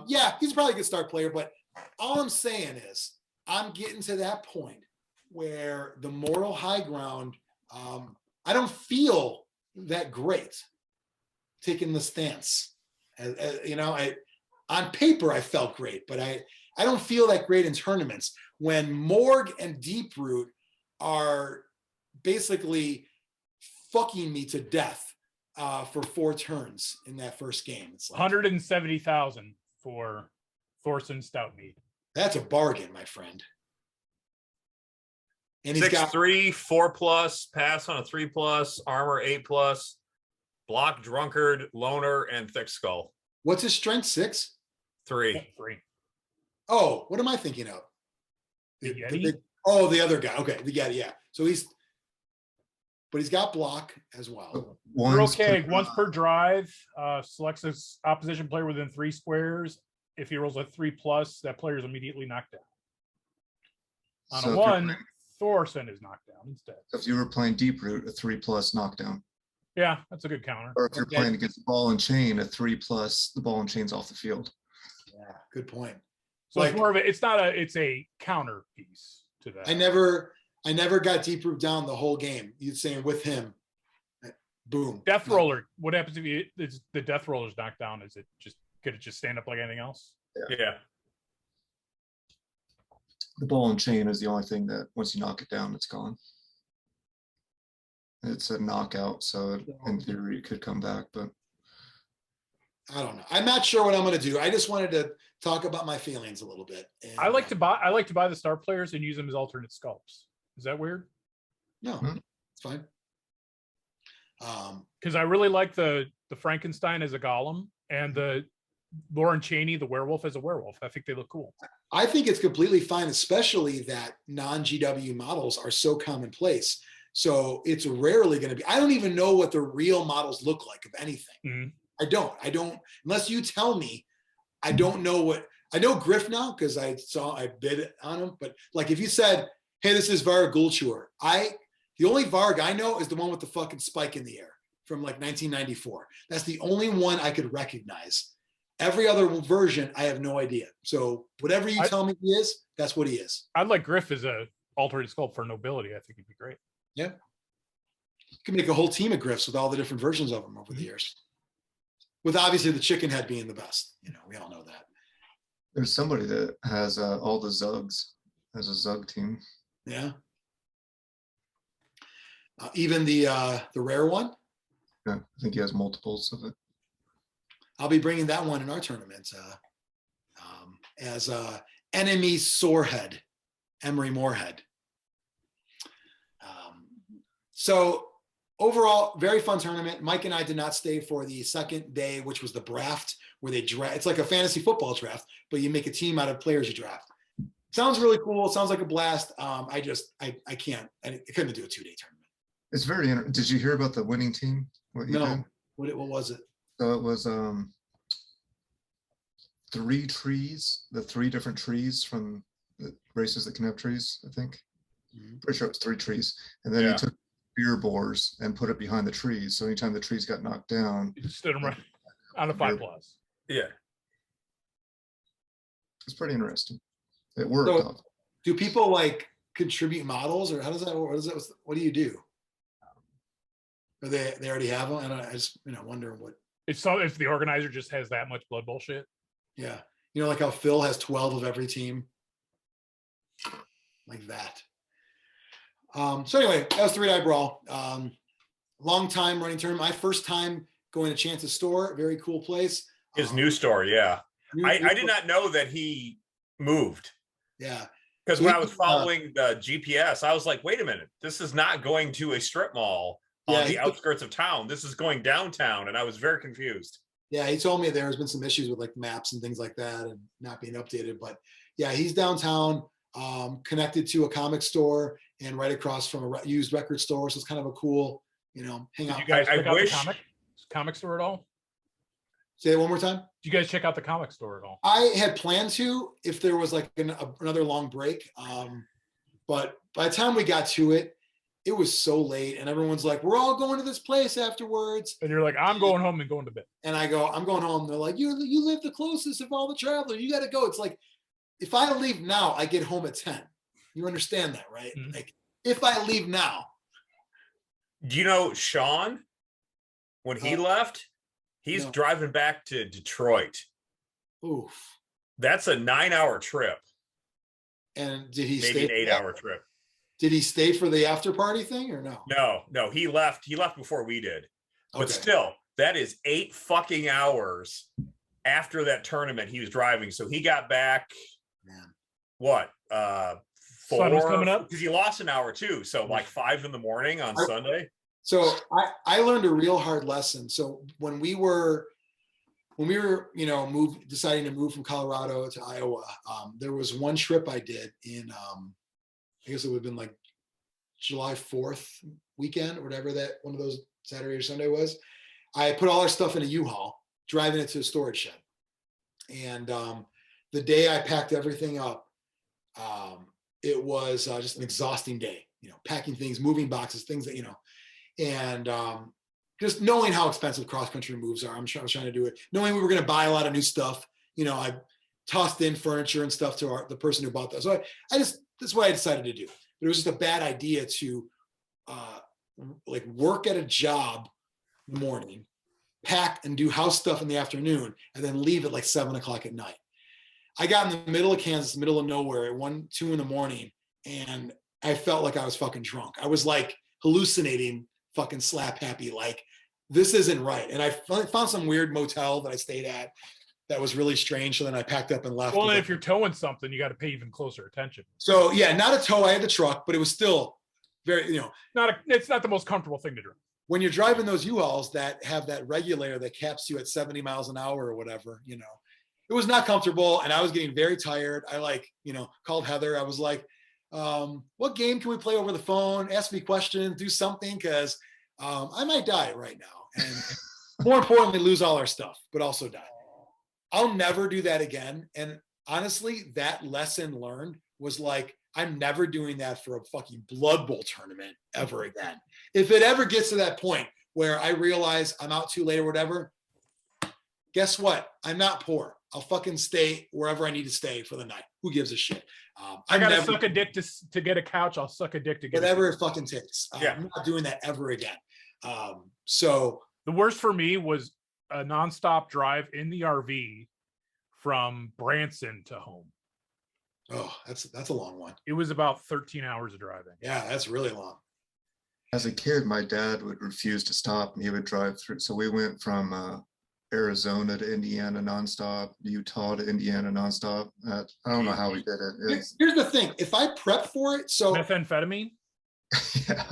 yeah, he's probably a good start player, but all I'm saying is I'm getting to that point where the moral high ground, I don't feel that great taking the stance. You know, on paper I felt great, but I don't feel that great in tournaments when Morg and Deeproot are basically fucking me to death for 4 turns in that first game. It's like 170,000 for Thorson Stoutmead. that's a bargain, my friend. And he's got 6'3", 4+, pass on a 3+, armor 8+, block, drunkard, loner, and thick skull. what's his strength? 6? 3. 3. Oh, what am I thinking of? The Yeti? The other guy. Okay, the Yeti. Yeah. So he's got block as well. Real keg, once per drive, selects his opposition player within 3 squares. If he rolls a 3+, that player is immediately knocked down. On So a if you're 1, playing- Thorson is knocked down instead. If you were playing Deeproot, a 3+ knockdown. Yeah, that's a good counter. Or if you're Okay. playing against the ball and chain, a 3+, the ball and chain's off the field. Yeah, good point. So like- it's more of a, it's a counter piece to that. I never got Deeproot down the whole game. You'd saying with him, boom. Death roller. What happens if the death roller's knocked down? Could it just stand up like anything else? Yeah. The ball and chain is the only thing that once you knock it down, it's gone. It's a knockout, so in theory it could come back, but I don't know. I'm not sure what I'm going to do. I just wanted to talk about my feelings a little bit. And, I like to buy the star players and use them as alternate sculpts. Is that weird? No, Hmm. it's fine. Because I really like the Frankenstein as a golem and the Lauren Chaney, the werewolf, as a werewolf. I think they look cool. I think it's completely fine, especially that non-GW models are so commonplace. So it's rarely going to be. I don't even know what the real models look like of anything. Mhm. I don't, unless you tell me. I don't know what. I know Griff now because I bid on him. But like if you said, hey, this is Varg Gulchur, the only Varg I know is the one with the fucking spike in the air from like 1994. That's the only one I could recognize. Every other version, I have no idea. So whatever you tell me he is, that's what he is. I'd like Griff as a alternate sculpt for nobility. I think he'd be great. Yeah. You can make a whole team of Griffs with all the different versions of them over the years. With obviously the chicken head being the best. You know, we all know that. there's somebody that has all the Zugs as a Zug team. Yeah. Even the rare one. Yeah, I think he has multiples of it. I'll be bringing that one in our tournament as enemy sorehead, Emery Moorhead. So overall, very fun tournament. Mike and I did not stay for the second day, which was the draft, where they draft. It's like a fantasy football draft, but you make a team out of players you draft. Sounds really cool. Sounds like a blast. I couldn't do a 2-day tournament. It's very. Did you hear about the winning team? What you did? No. What was it? So it was 3 trees, the 3 different trees from the races that can have trees, I think. Pretty sure it was 3 trees. And then he took beer bores and put it behind the trees. So anytime the trees got knocked down, You just stood them right on a 5+. Yeah. it's pretty interesting. It worked. So, do people like contribute models, or how does that work? What do you do? Or they already have them? And I just wonder what. It's so if the organizer just has that much blood bowl shit. Yeah, like how Phil has 12 of every team, like that. So anyway, that was 3 Die Brawl. Long time running tournament. My first time going to Chance's store. Very cool place. His new store, yeah. I did new- not know that he moved. Yeah. Because when I was following the GPS, I was like, wait a minute, this is not going to a strip mall on the outskirts of town. This is going downtown. And I was very confused. Yeah, he told me there has been some issues with like maps and things like that and not being updated. But yeah, he's downtown, connected to a comic store and right across from a used record store. So it's kind of a cool, hang out. Did you guys check out wish- the comic store at all? Say it one more time. Did you guys check out the comic store at all? I had planned to if there was like another long break. But by the time we got to it, it was so late and everyone's like, we're all going to this place afterwards. And you're like, I'm going home and going to bed. And I go, I'm going home. They're like, you live the closest of all the travelers. You got to go. It's like, if I leave now, I get home at 10. You understand that, right? Mm-hmm. Like, if I leave now. Do you know Sean? When he left, he's no. driving back to Detroit. Oof. That's a 9-hour trip. And did he Maybe stay? an 8-hour trip. Did he stay for the after party thing or no? No, he left. He left before we did. But Okay. still, that is 8 fucking hours after that tournament he was driving. So he got back, Man. what? 4 Sun was coming up? because he lost an hour too. So like 5 in the morning on Sunday. So I learned a real hard lesson. So when we were deciding to move from Colorado to Iowa, there was one trip I did in I guess it would have been like July 4th weekend or whatever that one of those Saturday or Sunday was. I put all our stuff in a U-Haul, driving it to a storage shed. And the day I packed everything up, it was just an exhausting day, packing things, moving boxes, things that, and just knowing how expensive cross-country moves are. I was trying to do it, knowing we were going to buy a lot of new stuff. I tossed in furniture and stuff to the person who bought that. So that's what I decided to do. But it was just a bad idea to like work at a job in the morning, pack and do house stuff in the afternoon, and then leave at like 7 o'clock at night. I got in the middle of Kansas, middle of nowhere at 1, 2 in the morning, and I felt like I was fucking drunk. I was like hallucinating, fucking slap happy, like this isn't right. And I found some weird motel that I stayed at that was really strange. So then I packed up and left. Well, if you're towing something, you got to pay even closer attention. So yeah, not a tow. I had the truck, but it was still very, It's not the most comfortable thing to do. when you're driving those U-Hauls that have that regulator that caps you at 70 miles an hour or whatever, it was not comfortable. And I was getting very tired. I called Heather. I was like, what game can we play over the phone? Ask me questions, do something. Cause I might die right now. And more importantly, lose all our stuff, but also die. I'll never do that again. And honestly, that lesson learned was like, I'm never doing that for a fucking Blood Bowl tournament ever again. If it ever gets to that point where I realize I'm out too late or whatever, guess what? I'm not poor. I'll fucking stay wherever I need to stay for the night. Who gives a shit? I gotta suck a dick to get a couch. I'll suck a dick to get whatever it fucking takes. Yeah. I'm not doing that ever again. So the worst for me was a nonstop drive in the RV from Branson to home. oh, that's a long one. It was about 13 hours of driving. Yeah, that's really long. As a kid, my dad would refuse to stop and he would drive through. So we went from Arizona to Indiana nonstop, Utah to Indiana nonstop. I don't know how we did it. Here's the thing. If I prep for it, so Methamphetamine? Yeah.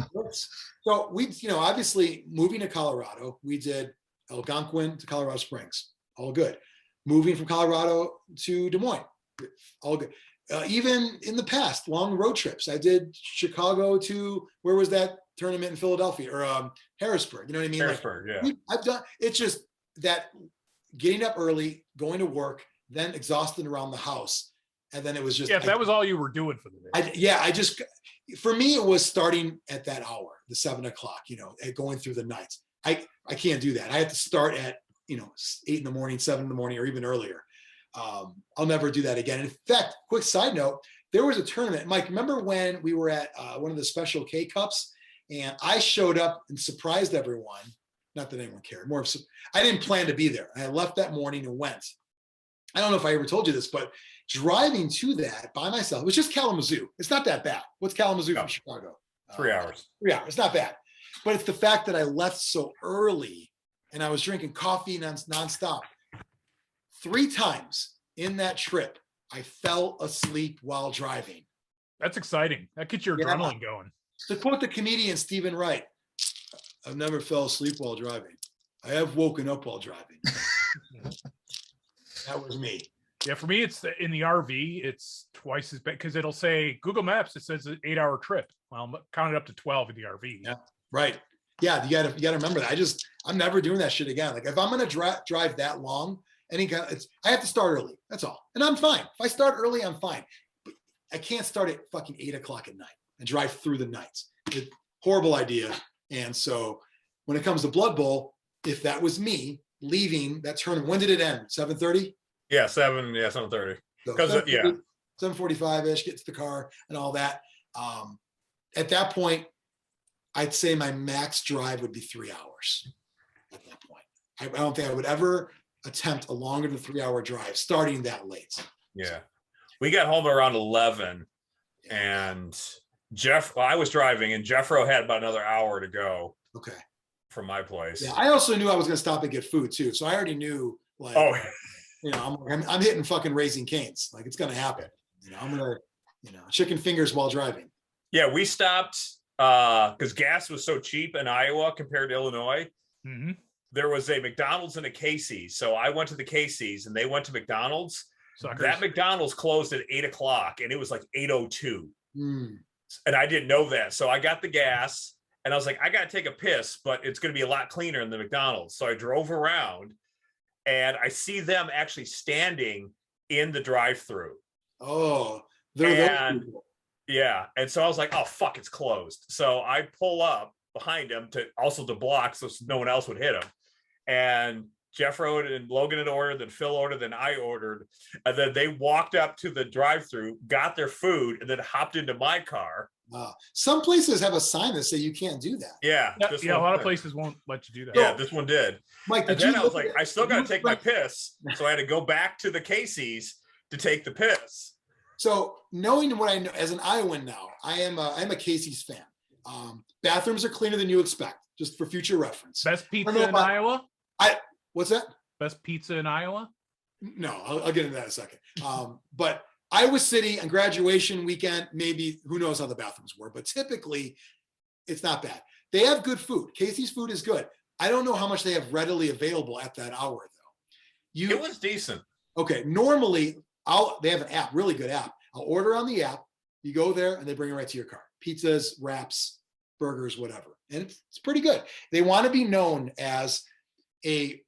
so we, obviously moving to Colorado, we did Algonquin to Colorado Springs, all good. Moving from Colorado to Des Moines, all good. Even in the past, long road trips. I did Chicago to, where was that tournament in Philadelphia or Harrisburg. You know what I mean? Harrisburg, like, yeah. I've done. It's just that getting up early, going to work, then exhausted around the house, and then it was just. Yeah, if that was all you were doing for the day. I just, for me, it was starting at that hour, the 7 o'clock. You know, and going through the nights. I can't do that. I have to start at 8 in the morning, 7 in the morning, or even earlier. I'll never do that again. In fact, quick side note, there was a tournament. Mike, remember when we were at one of the Special K Cups and I showed up and surprised everyone? Not that anyone cared. I didn't plan to be there. I left that morning and went. I don't know if I ever told you this, but driving to that by myself, it was just Kalamazoo. It's not that bad. What's Kalamazoo from Chicago? 3 hours. 3 hours. It's not bad. But it's the fact that I left so early and I was drinking coffee nonstop. 3 times in that trip, I fell asleep while driving. That's exciting. That gets your adrenaline going. To quote the comedian Stephen Wright, I've never fell asleep while driving. I have woken up while driving. That was me. Yeah, for me, it's in the RV. It's twice as bad because it'll say Google Maps. It says an 8-hour trip. Well, I'm counting up to 12 in the RV. Yeah, right. Yeah, you gotta remember that. I'm never doing that shit again. Like if I'm gonna drive that long, I have to start early. That's all, and I'm fine. If I start early, I'm fine. But I can't start at fucking 8 o'clock at night and drive through the nights. Horrible idea. And so when it comes to Blood Bowl, if that was me leaving that tournament, when did it end? 7:30? Yeah, 7:30. Because So 7:45 7:45-ish, get to the car and all that. At that point, I'd say my max drive would be 3 hours at that point. I don't think I would ever attempt a longer than 3 hour drive starting that late. Yeah. We got home around 11 and I was driving and Jeffro had about another hour to go. Okay. From my place. Yeah. I also knew I was going to stop and get food too. So I already knew like, I'm hitting fucking Raising Cane's. Like it's going to happen. I'm going to, chicken fingers while driving. Yeah. We stopped because gas was so cheap in Iowa compared to Illinois. Mm-hmm. There was a McDonald's and a Casey's. So I went to the Casey's and they went to McDonald's. Suckers. That McDonald's closed at 8 o'clock and it was like 8:02. Mm. And I didn't know that. So I got the gas and I was like, I got to take a piss, but it's going to be a lot cleaner than the McDonald's. So I drove around and I see them actually standing in the drive-through. Oh, they're those people. Yeah. And so I was like, oh, fuck, it's closed. So I pull up behind him to block so no one else would hit him. And Jeffro and Logan had ordered, then Phil ordered, then I ordered. And then they walked up to the drive-through, got their food, and then hopped into my car. Wow. Some places have a sign that say you can't do that. Yeah. A lot of places won't let you do that. Yeah, this one did. Mike, and then I was like, I still got to take my piss. So I had to go back to the Casey's to take the piss. So knowing what I know as an Iowan now, I'm a Casey's fan. Bathrooms are cleaner than you expect, just for future reference. Best pizza in Iowa? What's that? Best pizza in Iowa? No, I'll get into that in a second. But Iowa City on graduation weekend, maybe, who knows how the bathrooms were, but typically it's not bad. They have good food. Casey's food is good. I don't know how much they have readily available at that hour though. It was decent. Okay, normally they have an app, really good app. I'll order on the app. You go there and they bring it right to your car. Pizzas, wraps, burgers, whatever. And it's pretty good. They want to be known as a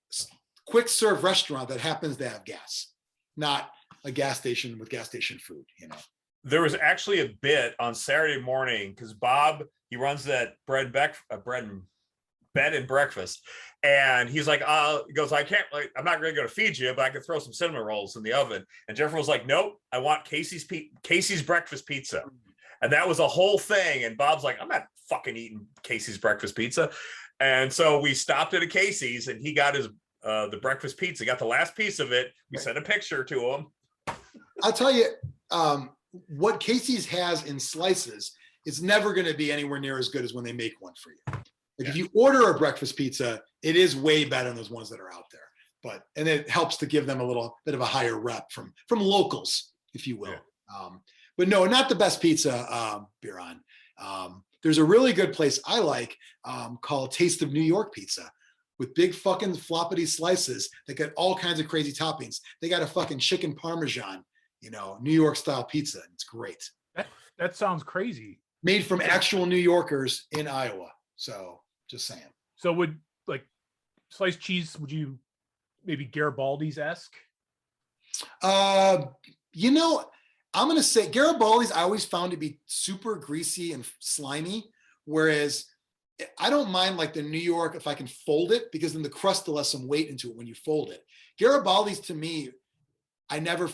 quick serve restaurant that happens to have gas, not a gas station with gas station food, There was actually a bit on Saturday morning because Bob, he runs that bed and breakfast. And he's like, he goes, I'm not going to go to feed you, but I can throw some cinnamon rolls in the oven. And Jeffrey was like, nope, I want Casey's breakfast pizza. And that was a whole thing. And Bob's like, I'm not fucking eating Casey's breakfast pizza. And so we stopped at a Casey's and he got his the breakfast pizza, got the last piece of it. We sent a picture to him. I'll tell you, what Casey's has in slices is never going to be anywhere near as good as when they make one for you. Like if you order a breakfast pizza, it is way better than those ones that are out there. And it helps to give them a little bit of a higher rep from locals, if you will. Yeah. But no, not the best pizza, Biran. There's a really good place I like called Taste of New York Pizza with big fucking floppity slices that got all kinds of crazy toppings. They got a fucking chicken Parmesan, New York style pizza. It's great. That sounds crazy. made from actual New Yorkers in Iowa. So just saying. So would like sliced cheese, would you maybe Garibaldi's-esque? You know, I'm going to say Garibaldi's I always found to be super greasy and slimy. Whereas I don't mind like the New York if I can fold it, because then the crust will have some weight into it when you fold it. Garibaldi's to me, I never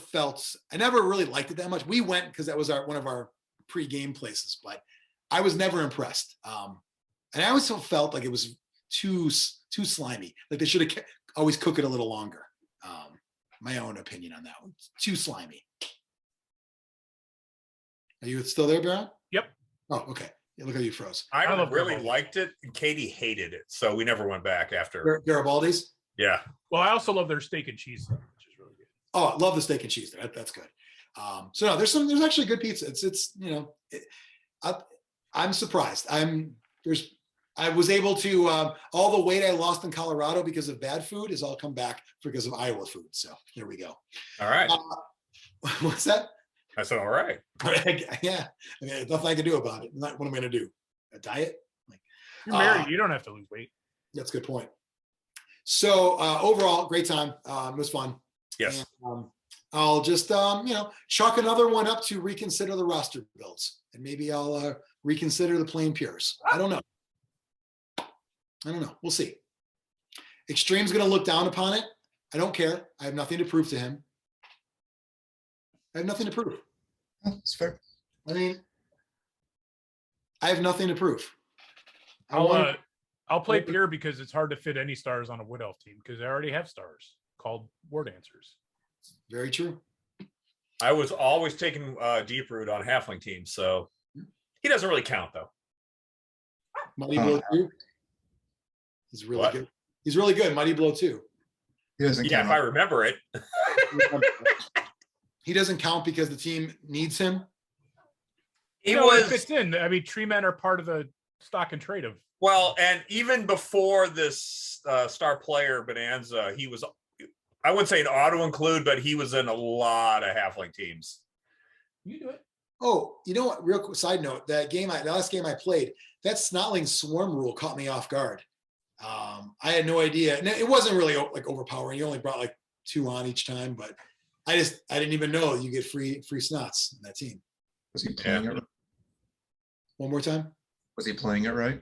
really liked it that much. We went because that was one of our pre-game places, but I was never impressed. And I always felt like it was too slimy. Like they should have always cook it a little longer. My own opinion on that one. Too slimy. Are you still there, Biran? Yep. Oh, okay. Yeah, look how you froze. I love really Garibaldi. liked it, and Katie hated it, so we never went back after. Garibaldi's? Yeah. Well, I also love their steak and cheese stuff, which is really good. Oh, I love the steak and cheese. That's good. So no, there's actually good pizza. It's I'm surprised. I was able to all the weight I lost in Colorado because of bad food is all come back because of Iowa food. So there we go. All right. What's that? I said, all right. Yeah, I mean, nothing I can do about it. What am I going to do? A diet? Like, You're married, you don't have to lose weight. that's a good point. So overall, great time. It was fun. Yes. And, I'll just chalk another one up to reconsider the roster builds, and maybe I'll reconsider the plain pures. I don't know. We'll see. Xtreme's going to look down upon it. I don't care. I have nothing to prove to him. I have nothing to prove. That's fair. I mean, I have nothing to prove. I want- I'll play pure because it's hard to fit any stars on a Wood Elf team because I already have stars called War Dancers. Very true. I was always taking Deep Root on Halfling teams, so he doesn't really count though. Mighty Blow 2. He's really What? good. He's really good. Mighty Blow 2. He doesn't Yeah, count. if I remember it. He doesn't count because the team needs him. He It was fits in. I mean, tree men are part of the stock and trade of. well, and even before this star player bonanza, he was, I wouldn't say an auto include, but he was in a lot of Halfling teams. You do it. Oh, you know what? Real quick side note: the last game I played, that Snotling Swarm rule caught me off guard. I had no idea. And it wasn't really like overpowering. You only brought like 2 on each time, but I didn't even know you get free snots in that team. Was he playing it? One more time. Was he playing it right?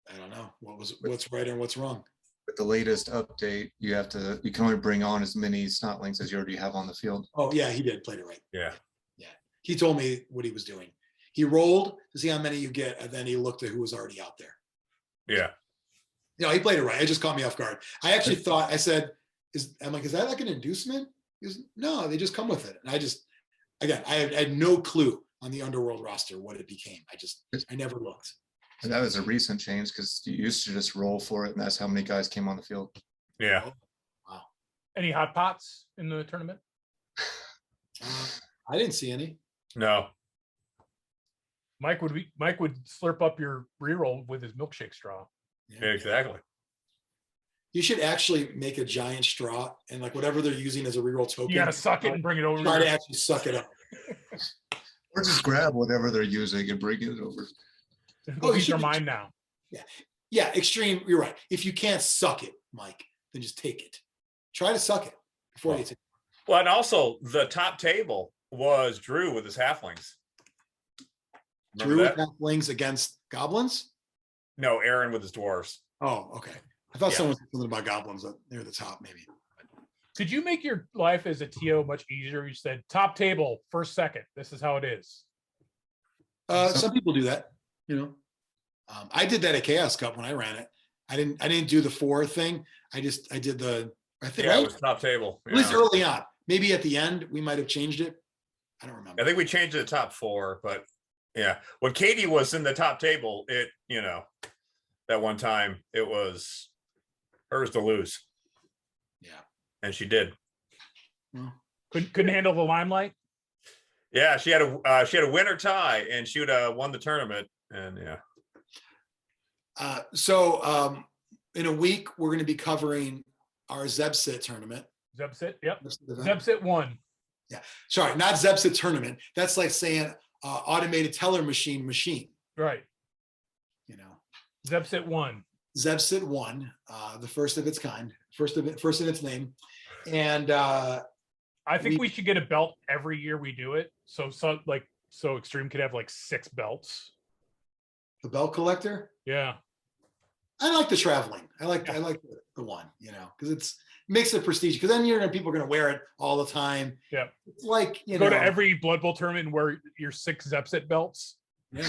I don't know what's right and what's wrong. With the latest update, you can only bring on as many snotlings as you already have on the field. Oh yeah, he played it right. Yeah. He told me what he was doing. He rolled to see how many you get, and then he looked at who was already out there. Yeah. No, he played it right. It just caught me off guard. I actually thought, I said, is that like an inducement? He goes, no, they just come with it. And I had no clue on the Underworld roster what it became. I never looked. And that was a recent change because you used to just roll for it, and that's how many guys came on the field. Yeah. Any hot pots in the tournament? I didn't see any. No. Mike would slurp up your reroll with his milkshake straw. Yeah. Exactly. You should actually make a giant straw and like whatever they're using as a reroll token. You gotta suck it and bring it over. Try to here. actually suck it up. Or just grab whatever they're using and bring it over. Oh, you These are should- mine now. Yeah, Xtreme, you're right. If you can't suck it, Mike, then just take it. Try to suck it before you take it. Well, and also the top table was Drew with his Halflings. Remember Drew that? halflings against goblins? No, Aaron with his dwarves. Oh, okay. I thought Yeah. someone said something about goblins near the top, maybe. Did you make your life as a TO much easier? You said top table, first, second. This is how it is. Some people do that, you know. I did that at Chaos Cup when I ran it. I didn't do the 4 thing. I did I think Yeah, right? it was top table. At least Yeah. early on. Maybe at the end we might have changed it. I don't remember. I think we changed it to top 4, but yeah, when Katie was in the top table, that one time it was hers to lose, Yeah. and she did. Couldn't handle the limelight. Yeah, she had a winner tie, and she would have won the tournament, and yeah. So in a week we're going to be covering our Zebsit tournament. Zebsit, yep. Zebsit. Zebsit 1. Sorry, not Zebsit tournament. That's like saying automated teller machine. Right. You know, Zepsit 1. Zepsit 1, the first of its kind, first of its name, and I think we should get a belt every year we do it. So Xtreme could have like 6 belts. the belt collector. Yeah. I like the traveling. I like the one, you know, because it makes it prestige. Because then people are gonna wear it all the time. Yeah. It's like Go to every Blood Bowl tournament and wear your 6 Zepsit belts. Yeah.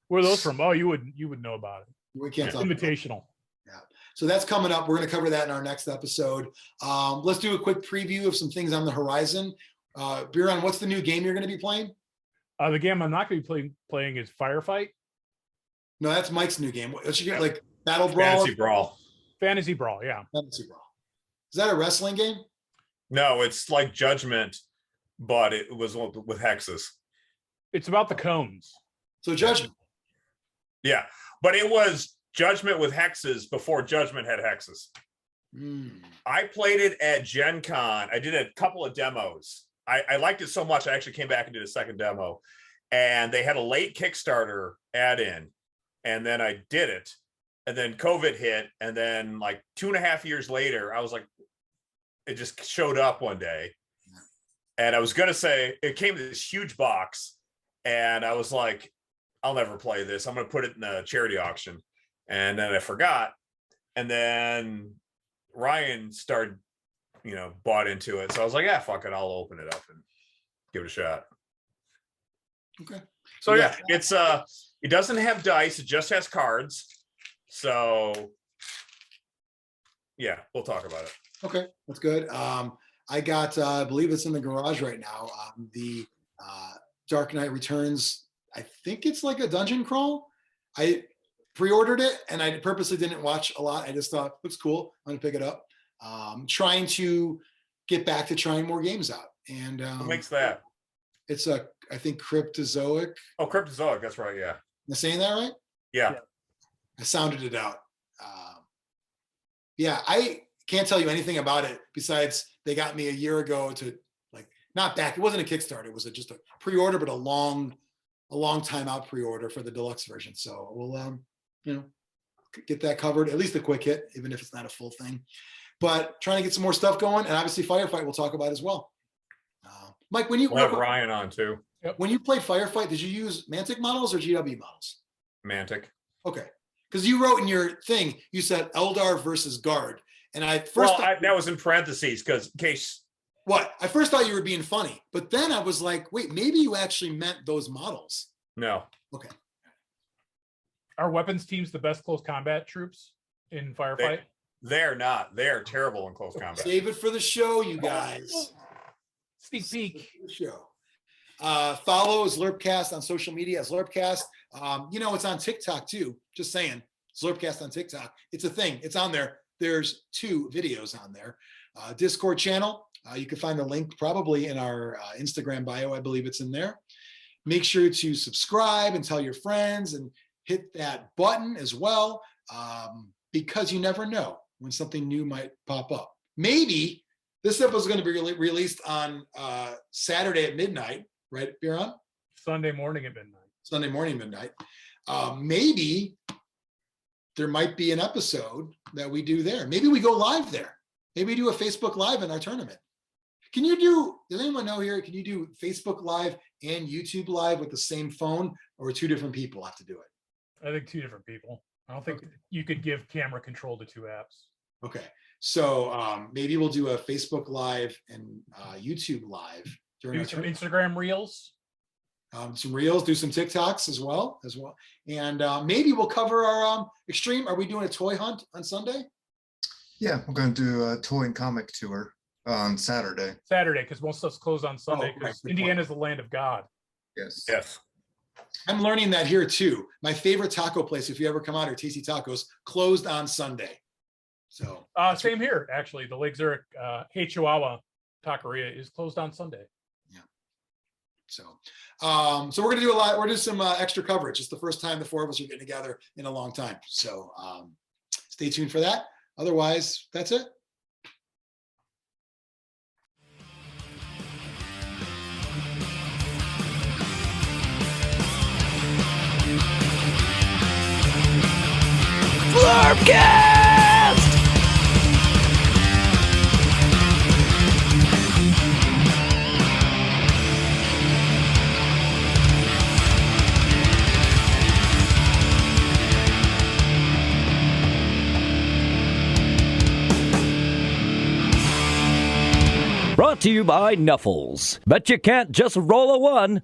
Where are those from? Oh, you would know about it. We can't talk Invitational. Yeah. So that's coming up. We're going to cover that in our next episode. Let's do a quick preview of some things on the horizon. Biran, what's the new game you're going to be playing? The game I'm not going to be playing is Firefight. No, that's Mike's new game. What you get, like Battle Brawl? Fantasy Brawl. Fantasy Brawl, yeah. Fantasy Brawl. Is that a wrestling game? No, it's like Judgment, but it was with hexes. It's about the cones. So Judgment. Yeah, but it was Judgment with hexes before Judgment had hexes. I played it at Gen Con. I did a couple of demos. I liked it so much, I actually came back and did a second demo. And they had a late Kickstarter add-in. And then I did it. And then COVID hit. And then like 2.5 years later, I was like, it just showed up one day. And I was going to say, it came in this huge box. And I was like, I'll never play this. I'm going to put it in a charity auction. And then I forgot. And then Ryan started, bought into it. So I was like, yeah, fuck it. I'll open it up and give it a shot. Okay. So yeah, it's it doesn't have dice. It just has cards. So yeah, we'll talk about it. Okay, that's good. I got, I believe it's in the garage right now. The Dark Knight Returns. I think it's like a dungeon crawl. I pre-ordered it and I purposely didn't watch a lot. I just thought it looks cool. I'm gonna pick it up. Trying to get back to trying more games out. And What makes that? It's I think Cryptozoic. Oh, Cryptozoic. That's right. Yeah. Am I saying that right? Yeah. I sounded it out. Yeah, I can't tell you anything about it besides they got me a year ago to not back. It wasn't a Kickstarter. It was just a pre-order, but a long time out pre-order for the deluxe version. So we'll, get that covered, at least a quick hit, even if it's not a full thing. But trying to get some more stuff going, and obviously Firefight we'll talk about as well. Mike, when you we'll have Ryan on too. When you played Firefight, did you use Mantic models or GW models? Mantic. Okay, because you wrote in your thing, you said Eldar versus Guard, and that was in parentheses because in case. What? I first thought you were being funny, but then I was like, wait, maybe you actually meant those models. No. Okay. Are weapons teams the best close combat troops in Firefight? They're not. They're terrible in close combat. Save it for the show, you guys. Sneak peek. The show. Follow Zlurpcast on social media. Zlurpcast. It's on TikTok too. Just saying. Zlurpcast on TikTok. It's a thing. It's on there. There's 2 videos on there. Discord channel. You can find the link probably in our Instagram bio. I believe it's in there. Make sure to subscribe and tell your friends and hit that button as well, because you never know when something new might pop up. Maybe this episode is going to be released on Saturday at midnight, right, Biran? Sunday morning at midnight. Sunday morning midnight. Maybe there might be an episode that we do there. Maybe we go live there. Maybe we do a Facebook Live in our tournament. Does anyone know here, can you do Facebook Live and YouTube Live with the same phone, or 2 different people have to do it? I think 2 different people. I don't think you could give camera control to 2 apps. Okay. So maybe we'll do a Facebook Live and YouTube Live during Do some Instagram Reels. Some Reels, do some TikToks as well. And maybe we'll cover our Xtreme. Are we doing a toy hunt on Sunday? Yeah, we're going to do a toy and comic tour on Saturday. Because most stuff's closed on Sunday because Indiana's the land of God. Yes. I'm learning that here too. My favorite taco place, if you ever come out here, TC Tacos, closed on Sunday. So same here, actually. The Lake Zurich Chihuahua Taqueria is closed on Sunday. Yeah. So we're gonna do we're gonna do some extra coverage. It's the first time the 4 of us are getting together in a long time. So stay tuned for that. Otherwise, that's it. Zlurpcast! Brought to you by Nuffles. Bet you can't just roll a one.